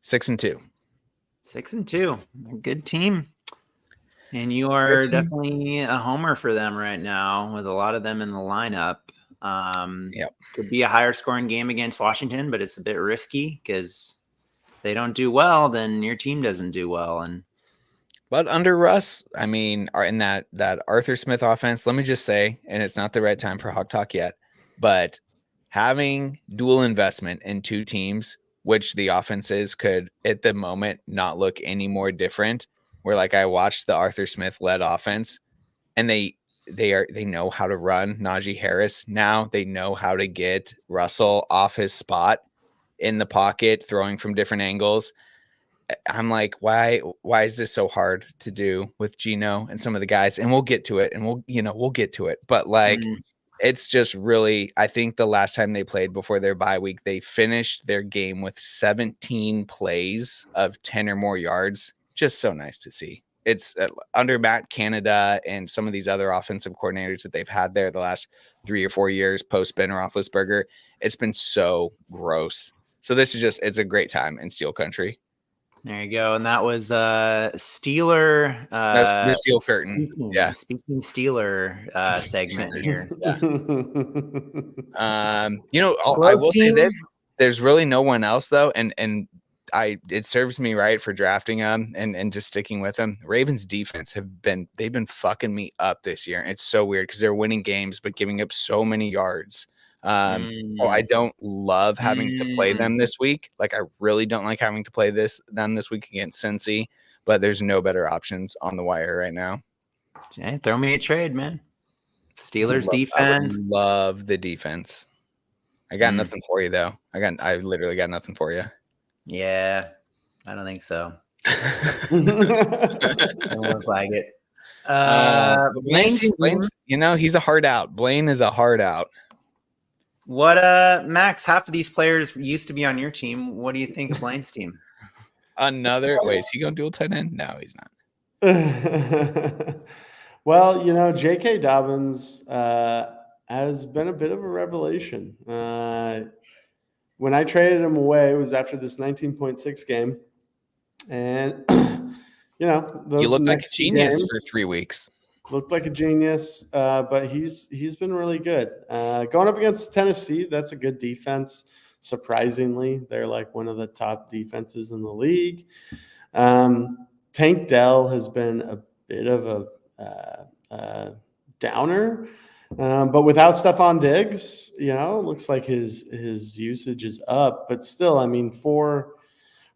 6-2. 6-2. Good team. And you are definitely a homer for them right now with a lot of them in the lineup. Could be a higher scoring game against Washington, but it's a bit risky because they don't do well, then your team doesn't do well. But under Russ, I mean, in that Arthur Smith offense, let me just say, and it's not the right time for Hawk Talk yet, but having dual investment in two teams, which the offenses could at the moment not look any more different. Where like I watched the Arthur Smith led offense, and they know how to run Najee Harris now. They know how to get Russell off his spot in the pocket, throwing from different angles. I'm like, why is this so hard to do with Gino and some of the guys? And we'll get to it, and we'll get to it. But like, it's just really, I think the last time they played before their bye week, they finished their game with 17 plays of 10 or more yards. Just so nice to see. It's under Matt Canada and some of these other offensive coordinators that they've had there the last 3 or 4 years post Ben Roethlisberger. It's been so gross. So this is just, it's a great time in Steel Country. There you go. And that was Steeler. That's the Steel Curtain. Speaking Steeler segment here. I will say this. There's really no one else though. And it serves me right for drafting them and just sticking with them. Ravens defense they've been fucking me up this year. It's so weird because they're winning games, but giving up so many yards. So I don't love having to play them this week. Like I really don't like having to play them this week against Cincy, but there's no better options on the wire right now. Hey, throw me a trade, man. Steelers defense. I love the defense. I got nothing for you though. I literally got nothing for you. Yeah, I don't think so. Don't look like it. Blaine, you know, he's a hard out. Blaine is a hard out. What, Max? Half of these players used to be on your team. What do you think of Blaine's team? Wait, is he going to dual tight end? No, he's not. Well, you know, J.K. Dobbins has been a bit of a revelation. When I traded him away, it was after this 19.6 game. And, you know, those you looked like a next genius games, for 3 weeks. Looked like a genius, but he's been really good. Going up against Tennessee, that's a good defense. Surprisingly, they're like one of the top defenses in the league. Tank Dell has been a bit of a downer, but without Stephon Diggs, you know, looks like his usage is up. But still, I mean, 4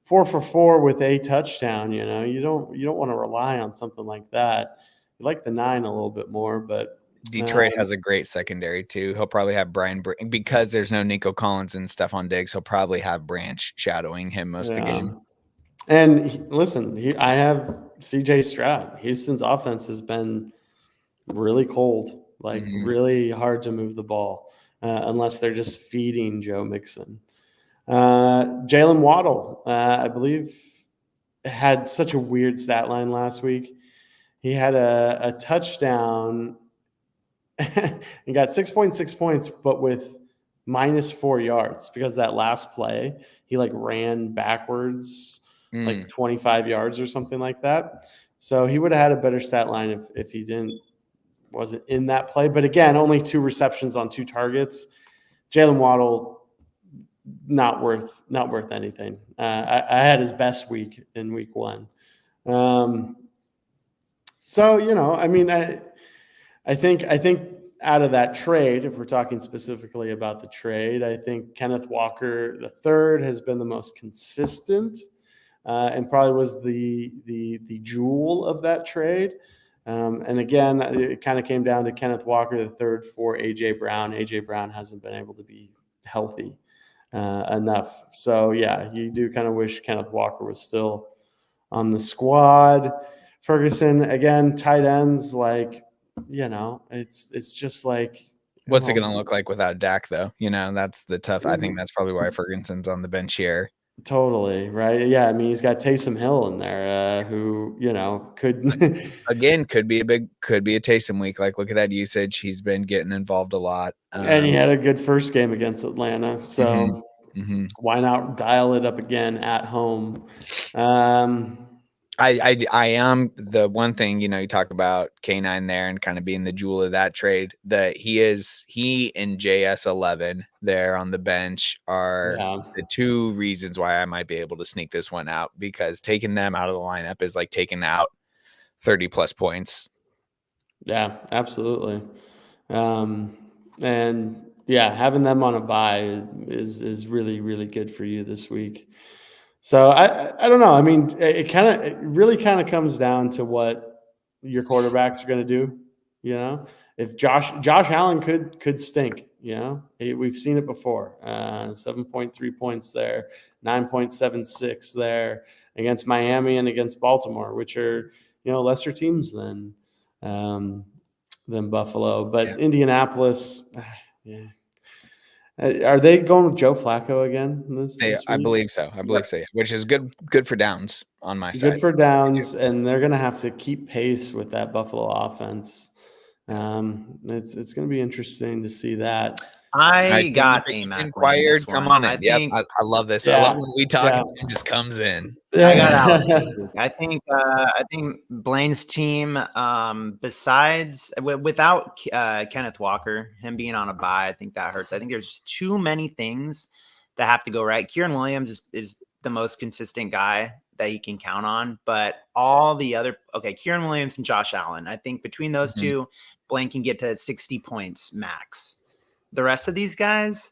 for 4 with a touchdown. You know, you don't want to rely on something like that. You like the 9 a little bit more, but Detroit has a great secondary too. He'll probably have because there's no Nico Collins and Stephon Diggs. He'll probably have Branch shadowing him most of the game. And listen, I have C.J. Stroud. Houston's offense has been really cold, like really hard to move the ball unless they're just feeding Joe Mixon. Jalen Waddle, I believe, had such a weird stat line last week. He had a touchdown and got 6.6 points, but with -4 yards because that last play, he like ran backwards like 25 yards or something like that. So he would have had a better stat line if he wasn't in that play. But again, only 2 receptions on 2 targets. Jalen Waddle, not worth anything. I had his best week in week 1. So, you know, I mean, I think out of that trade, if we're talking specifically about the trade, I think Kenneth Walker III has been the most consistent and probably was the jewel of that trade. And again, it kind of came down to Kenneth Walker III for A.J. Brown. A.J. Brown hasn't been able to be healthy enough. So, yeah, you do kind of wish Kenneth Walker was still on the squad. Ferguson, again, tight ends, like, you know, it's just like. What's it going to look like without Dak, though? You know, that's the tough. I think that's probably why Ferguson's on the bench here. Totally, right? Yeah, I mean, he's got Taysom Hill in there, who, you know, could again could be a Taysom week. Like, look at that usage; he's been getting involved a lot, and he had a good first game against Atlanta. So why not dial it up again at home? I am the one thing, you know, you talk about K9 there and kind of being the jewel of that trade, that he and JS11 there on the bench are the 2 reasons why I might be able to sneak this one out, because taking them out of the lineup is like taking out 30 plus points. Yeah, absolutely. And yeah, having them on a bye is really, really good for you this week. So I don't know. I mean, it really comes down to what your quarterbacks are going to do. You know, if Josh Allen could stink. You know, we've seen it before. 7.3 points there, 9.76 there against Miami and against Baltimore, which are, you know, lesser teams than Buffalo. But Indianapolis, yeah. Are they going with Joe Flacco again? I believe so. Which is good for Downs on my side. Good for Downs, and they're going to have to keep pace with that Buffalo offense. It's going to be interesting to see that. I got inquired. Come on in. I love this. Yeah. I love when we talk and it just comes in. I got Alex. I think Blaine's team, besides without Kenneth Walker, him being on a bye, I think that hurts. I think there's just too many things that have to go right. Kieran Williams is the most consistent guy that he can count on, but all the other Kieran Williams and Josh Allen, I think between those 2, Blaine can get to 60 points max. The rest of these guys,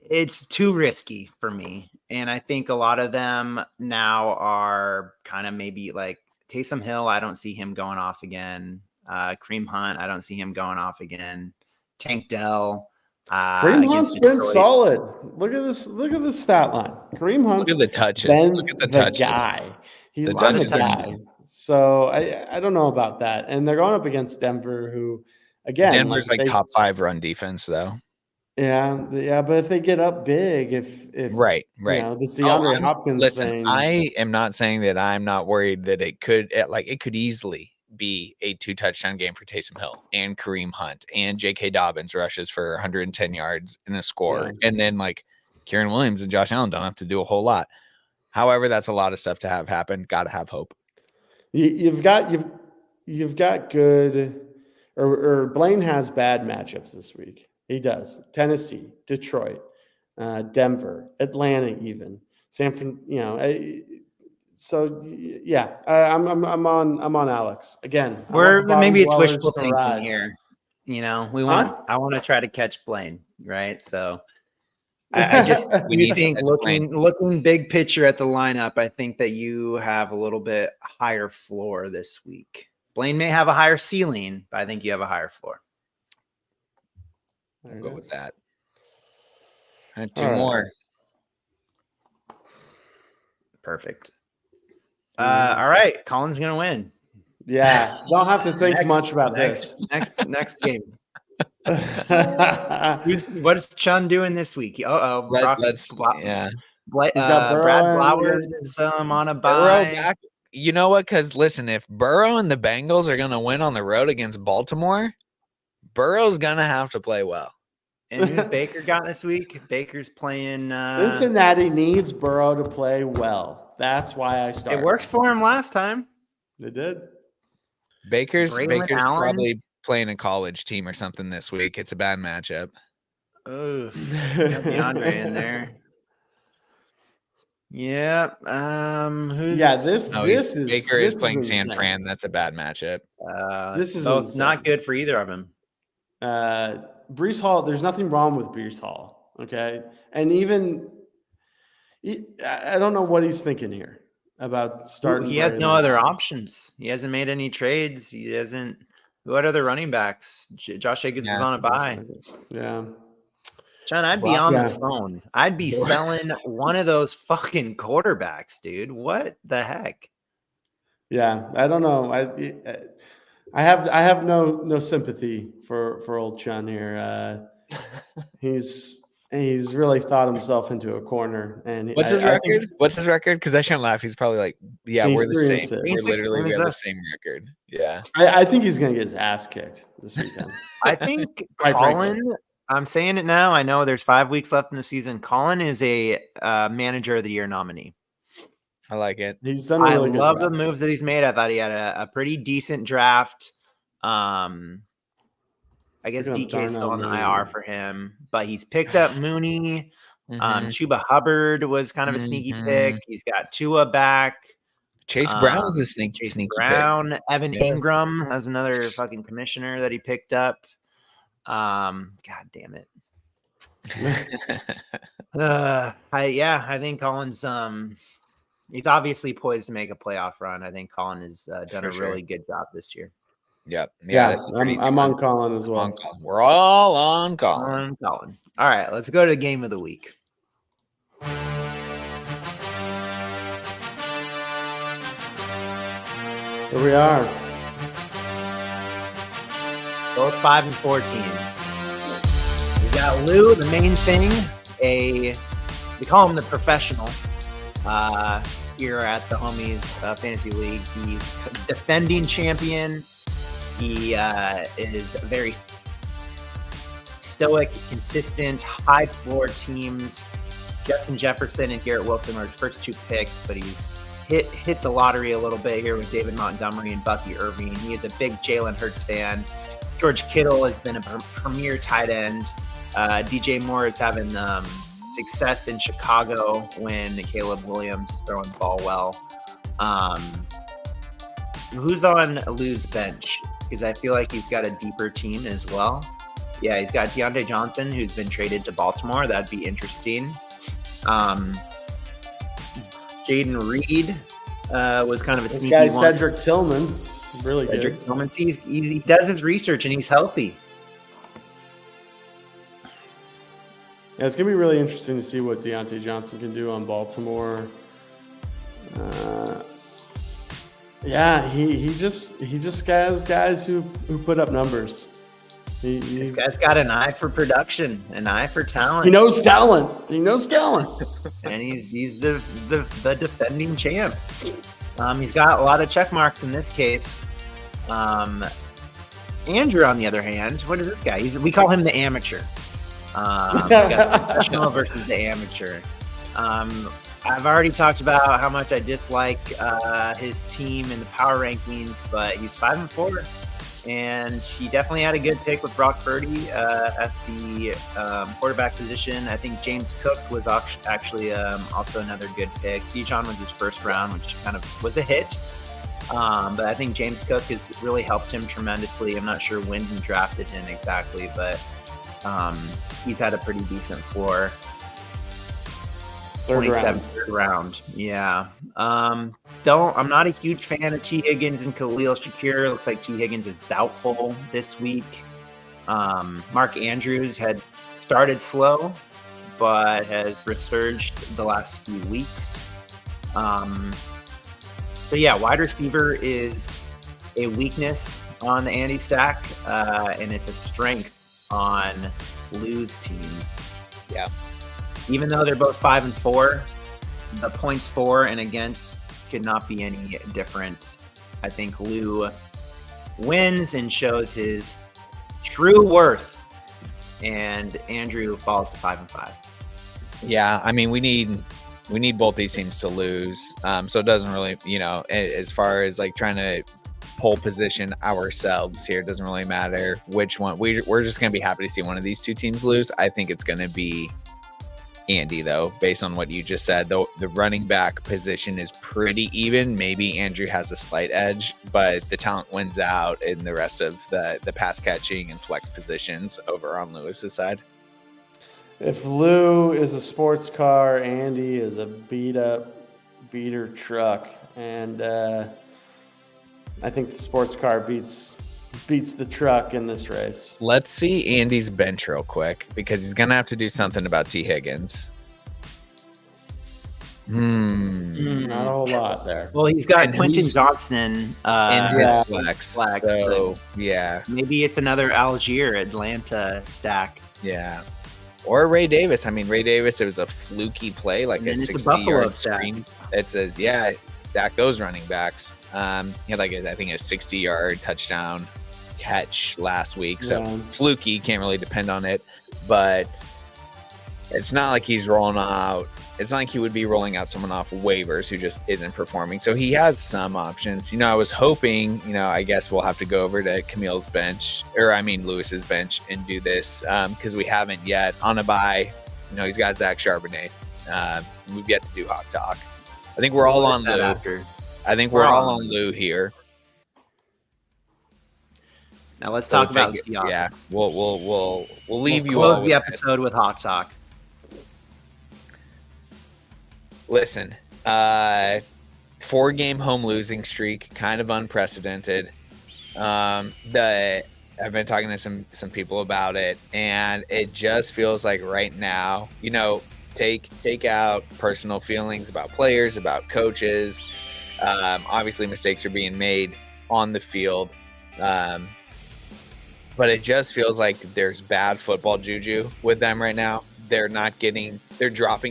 it's too risky for me. And I think a lot of them now are kind of maybe like Taysom Hill. I don't see him going off again. Kareem Hunt. I don't see him going off again. Tank Dell. Kareem Hunt's been solid. Look at this stat line. Kareem Hunt's look at the touches. Look at the touches. Guy. He's been the guy. So I don't know about that. And they're going up against Denver, who again Denver's like top 5 run defense though. Yeah, but if they get up big, if right, you know, this DeAndre Hopkins thing. I am not saying that I'm not worried that it could easily be a 2 touchdown game for Taysom Hill and Kareem Hunt and J.K. Dobbins rushes for 110 yards and a score, and then like Kieran Williams and Josh Allen don't have to do a whole lot. However, that's a lot of stuff to have happen. Got to have hope. You've got good, or Blaine has bad matchups this week. He does. Tennessee, Detroit, Denver, Atlanta, even San Fran. You know, so yeah, I'm on Alex again. Maybe it's wishful thinking here. You know, I want to try to catch Blaine, right? So I just think looking big picture at the lineup, I think that you have a little bit higher floor this week. Blaine may have a higher ceiling, but I think you have a higher floor. I'll go with that. And 2 more. Perfect. All right. Colin's going to win. Yeah. Don't have to think much about this. Next game. What's Chun doing this week? Let's Brad Flowers is on a bye. You know what? Because listen, if Burrow and the Bengals are going to win on the road against Baltimore, Burrow's going to have to play well. And who's Baker got this week? Baker's playing. Cincinnati needs Burrow to play well. That's why I started. It worked for him last time. It did. Baker's probably playing a college team or something this week. It's a bad matchup. Oh, DeAndre in there. Yeah. This is Baker is playing San Fran. That's a bad matchup. This is both not good for either of them. Breece Hall, there's nothing wrong with Breece Hall. Okay. And even I don't know what he's thinking here about starting. He has no other options. He hasn't made any trades. He hasn't. What other running backs? Josh Jacobs is on a bye. Yeah. John, I'd be on the phone. I'd be selling one of those fucking quarterbacks, dude. What the heck? Yeah, I don't know. I have no sympathy for old Chun here. He's really thought himself into a corner. And what's his record? What's his record? Because I shouldn't laugh. He's probably like, yeah, we're the same. We have the same record. Yeah. I think he's gonna get his ass kicked this weekend. I think Colin. I'm saying it now. I know there's 5 weeks left in the season. Colin is a manager of the year nominee. I like it. He's done really good. I love the moves that he's made. I thought he had a pretty decent draft. I guess DK is still on the IR for him, but he's picked up Mooney. Chuba Hubbard was kind of a sneaky pick. He's got Tua back. Chase Brown's a sneaky Brown. Pick. Evan Ingram has another fucking commissioner that he picked up. God damn it. I think Colin's he's obviously poised to make a playoff run. I think Colin has done a really good job this year. Yep. Yeah, I'm on Colin as well. We're all on Colin. All right, let's go to the game of the week. Here we are. Both 5 and 14. We got Lou, the main thing. We call him the professional here at the Homies Fantasy League. He's defending champion. He is very stoic, consistent, high floor teams. Justin Jefferson and Garrett Wilson were his first 2 picks, but he's hit the lottery a little bit here with David Montgomery and Bucky Irving. He is a big Jalen Hurts fan. George Kittle has been a premier tight end. DJ Moore is having success in Chicago when Caleb Williams is throwing the ball well. Who's on Lou's bench? Because I feel like he's got a deeper team as well. Yeah, he's got Deontay Johnson, who's been traded to Baltimore. That'd be interesting. Jaden Reed was kind of a sneaky guy, one. Cedric Tillman, really Cedric good. Tillman, he does his research and he's healthy. Yeah, it's gonna be really interesting to see what Deontay Johnson can do on Baltimore. Yeah, he just has guys who put up numbers. This guy's got an eye for production, an eye for talent. He knows talent. And he's the defending champ. He's got a lot of check marks in this case. Andrew, on the other hand, what is this guy? We call him the amateur. We got the professional versus the amateur. I've already talked about how much I dislike his team in the power rankings, but he's 5-4, and he definitely had a good pick with Brock Purdy at the quarterback position. I think James Cook was actually also another good pick. Dijon was his first round, which kind of was a hit. But I think James Cook has really helped him tremendously. I'm not sure when he drafted him exactly, but he's had a pretty decent floor. Third round. Yeah. I'm not a huge fan of T. Higgins and Khalil Shakir. Looks like T. Higgins is doubtful this week. Mark Andrews had started slow, but has resurged the last few weeks. So yeah, wide receiver is a weakness on the Andy stack, and it's a strength on Lou's team. Yeah. Even though they're both 5-4, the points for and against could not be any different. I think Lou wins and shows his true worth, and Andrew falls to 5-5. Yeah, I mean, we need both these teams to lose. So it doesn't really, as far as like trying to pole position ourselves here, it doesn't really matter which one. We're just going to be happy to see one of these two teams lose. I think it's going to be Andy, though, based on what you just said. Though the running back position is pretty even. Maybe Andrew has a slight edge, but the talent wins out in the rest of the pass catching and flex positions over on Lewis's side. If Lou is a sports car, Andy is a beater truck, and I think the sports car beats the truck in this race. Let's see Andy's bench real quick, because he's gonna have to do something about T. Higgins. Not a whole lot there. Well, he's got Quentin Johnston in his flex. So yeah, maybe it's another Algier Atlanta stack. Yeah. Or Ray Davis. I mean, Ray Davis, it was a fluky play, like a 60-yard screen. Stack those running backs. He had I think a 60-yard touchdown catch last week. So fluky, can't really depend on it. But it's not like he's rolling out. It's not like he would be rolling out someone off waivers who just isn't performing. So he has some options. I was hoping, I guess we'll have to go over to Camille's bench, Lewis's bench, and do this because we haven't yet. On a bye, he's got Zach Charbonnet. We've yet to do Hawk Talk. I think we're all on Lou. I think we're all on Lou here. Now let's talk about Seahawks. Yeah, we'll leave you all with the episode with Hawk Talk. Listen, 4-game home losing streak, kind of unprecedented. I've been talking to some people about it, and it just feels like right now, take out personal feelings about players, about coaches. Obviously, mistakes are being made on the field, but it just feels like there's bad football juju with them right now. They're dropping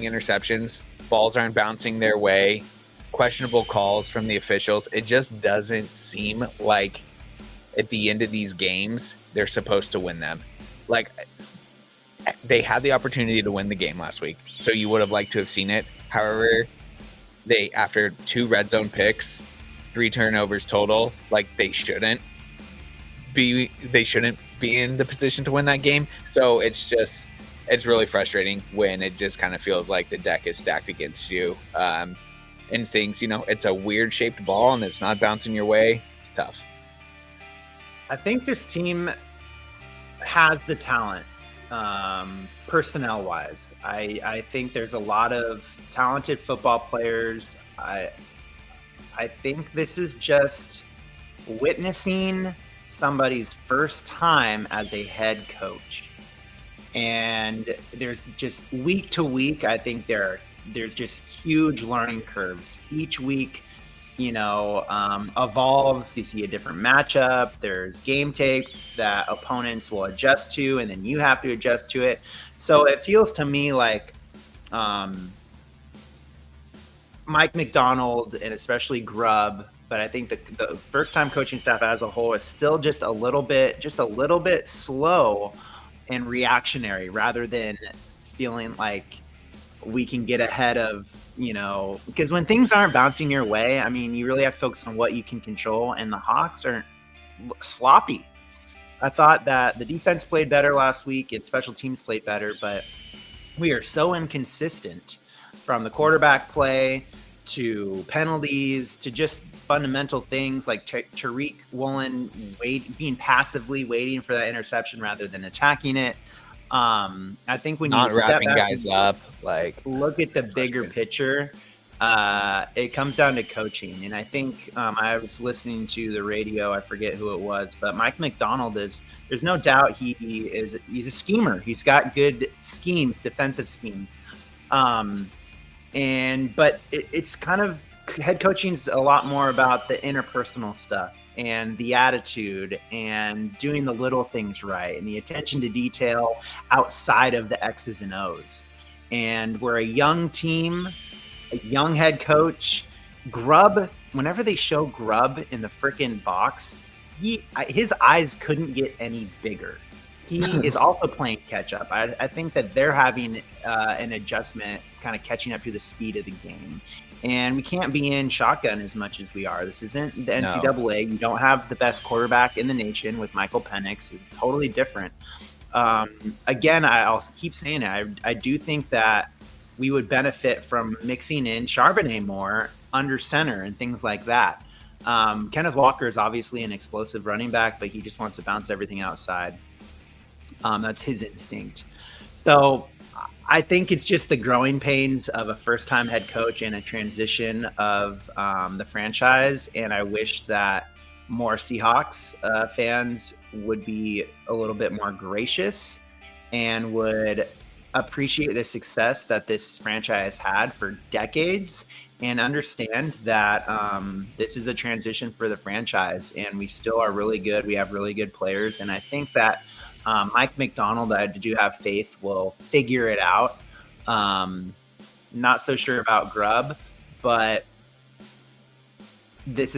interceptions. Balls aren't bouncing their way. Questionable calls from the officials. It just doesn't seem like at the end of these games they're supposed to win them. Like, they had the opportunity to win the game last week, so you would have liked to have seen it. However, after 2 red zone picks, 3 turnovers total, they shouldn't be in the position to win that game. So it's really frustrating when it just kind of feels like the deck is stacked against you. And things, it's a weird shaped ball and it's not bouncing your way. It's tough. I think this team has the talent personnel wise. I think there's a lot of talented football players. I think this is just witnessing somebody's first time as a head coach. And there's just week to week, I think there's just huge learning curves. Each week, evolves. You see a different matchup. There's game tape that opponents will adjust to, and then you have to adjust to it. So it feels to me like Mike McDonald and especially Grubb, but I think the first-time coaching staff as a whole is still just a little bit slow and reactionary rather than feeling like we can get ahead of, because when things aren't bouncing your way, I mean, you really have to focus on what you can control, and the Hawks are sloppy. I thought that the defense played better last week and special teams played better, but we are so inconsistent from the quarterback play to penalties to just fundamental things like Tariq Woolen being passively waiting for that interception rather than attacking it. I think when not you wrapping guys up, look at the bigger picture, it comes down to coaching. And I think I was listening to the radio, I forget who it was, but Mike McDonald there's no doubt he's a schemer. He's got good schemes, defensive schemes. But it's kind of, head coaching is a lot more about the interpersonal stuff and the attitude and doing the little things right and the attention to detail outside of the X's and O's. And we're a young team, a young head coach. Grubb, whenever they show Grubb in the freaking box, his eyes couldn't get any bigger. He is also playing catch up. I think that they're having an adjustment, kind of catching up to the speed of the game. And we can't be in shotgun as much as we are. This isn't the NCAA. No. You don't have the best quarterback in the nation with Michael Penix. It's totally different. Again, I'll keep saying it. I do think that we would benefit from mixing in Charbonnet more under center and things like that. Kenneth Walker is obviously an explosive running back, but he just wants to bounce everything outside. That's his instinct. So I think it's just the growing pains of a first-time head coach and a transition of the franchise. And I wish that more Seahawks fans would be a little bit more gracious and would appreciate the success that this franchise had for decades and understand that this is a transition for the franchise. And we still are really good. We have really good players. And I think that Mike McDonald, I do have faith, will figure it out. Not so sure about Grubb, but this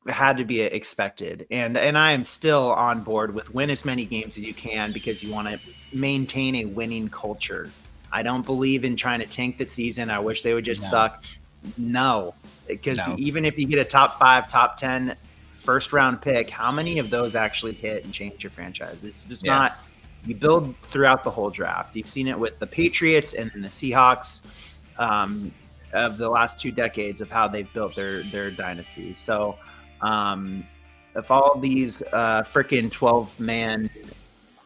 had to be expected. And I am still on board with win as many games as you can because you want to maintain a winning culture. I don't believe in trying to tank the season. I wish they would just suck. No, because even if you get a top 5, top 10 first round pick, how many of those actually hit and change your franchise? It's just not. You build throughout the whole draft. You've seen it with the Patriots and then the Seahawks of the last 2 decades of how they've built their dynasties. So if all these freaking 12-man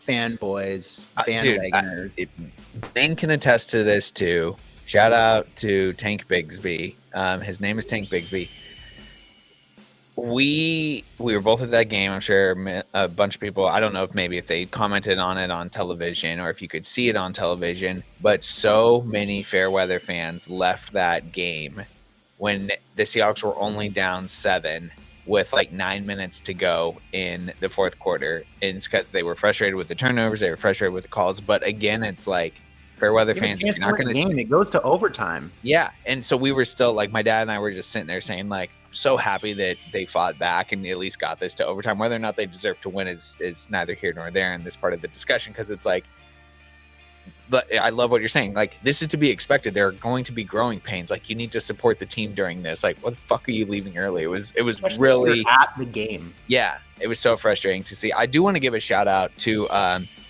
fanboys, bandwagoners. Dane can attest to this too. Shout out to Tank Bigsby. His name is Tank Bigsby. We were both at that game. I'm sure a bunch of people, I don't know if they commented on it on television or if you could see it on television, but so many Fairweather fans left that game when the Seahawks were only down 7 with like 9 minutes to go in the fourth quarter. And it's because they were frustrated with the turnovers. They were frustrated with the calls. But again, it's like Fairweather fans, you're not going to. It goes to overtime. Yeah. And so we were still like, my dad and I were just sitting there saying like, so happy that they fought back and at least got this to overtime. Whether or not they deserve to win is neither here nor there in this part of the discussion, because it's like, I love what you're saying. Like, this is to be expected. There are going to be growing pains. Like, you need to support the team during this. Like, what the fuck are you leaving early? It was really at the game. Yeah, it was so frustrating to see. I do want to give a shout out to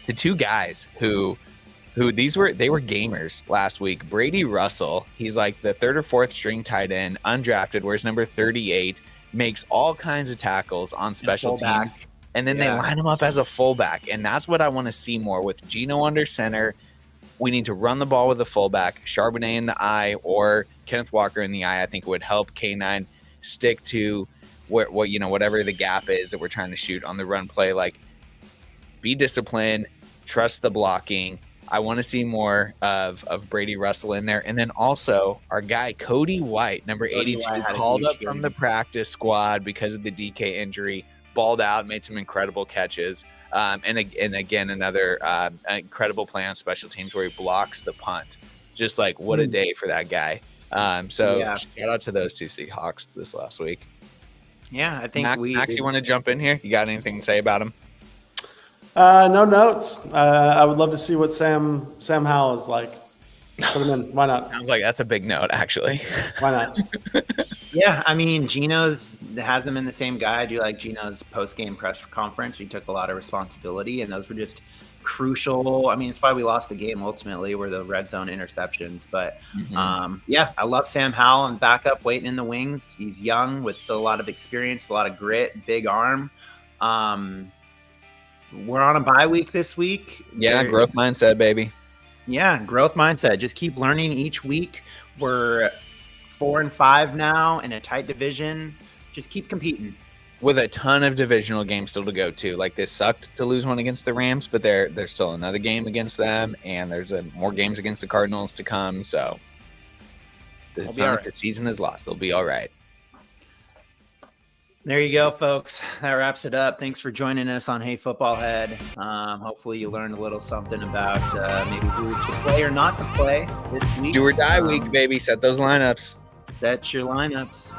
the 2 guys who they were gamers last week. Brady Russell, he's like the 3rd or 4th string tight end, undrafted, wears number 38, makes all kinds of tackles on special teams. And then they line him up as a fullback. And that's what I want to see more with Geno under center. We need to run the ball with the fullback, Charbonnet in the eye or Kenneth Walker in the eye. I think it would help K9 stick to what whatever the gap is that we're trying to shoot on the run play. Like, be disciplined, trust the blocking. I want to see more of Brady Russell in there. And then also our guy, Cody White, number 82, called up from the practice squad because of the DK injury, balled out, made some incredible catches. And again, another incredible play on special teams where he blocks the punt. Just like, what a day for that guy. Shout out to those two Seahawks this last week. Yeah, I think Max, you want to jump in here? You got anything to say about him? No notes. I would love to see what Sam Howell is like. Put him in. Why not? Sounds like that's a big note, actually. Why not? Yeah, I mean, Geno's has him in the same guy. I do like Geno's post-game press conference. He took a lot of responsibility, and those were just crucial. I mean, it's why we lost the game ultimately, were the red zone interceptions. But I love Sam Howell and backup waiting in the wings. He's young with still a lot of experience, a lot of grit, big arm. We're on a bye week this week. Yeah, growth mindset, baby. Yeah, growth mindset. Just keep learning each week. We're 4-5 now in a tight division. Just keep competing. With a ton of divisional games still to go too. Like, this sucked to lose one against the Rams, but there's still another game against them, and there's more games against the Cardinals to come. So it's not like the season is lost. They'll be all right. There you go, folks. That wraps it up. Thanks for joining us on Hey Football Head. Hopefully you learned a little something about maybe who to play or not to play this week. Do or die week, baby. Set those lineups. Set your lineups.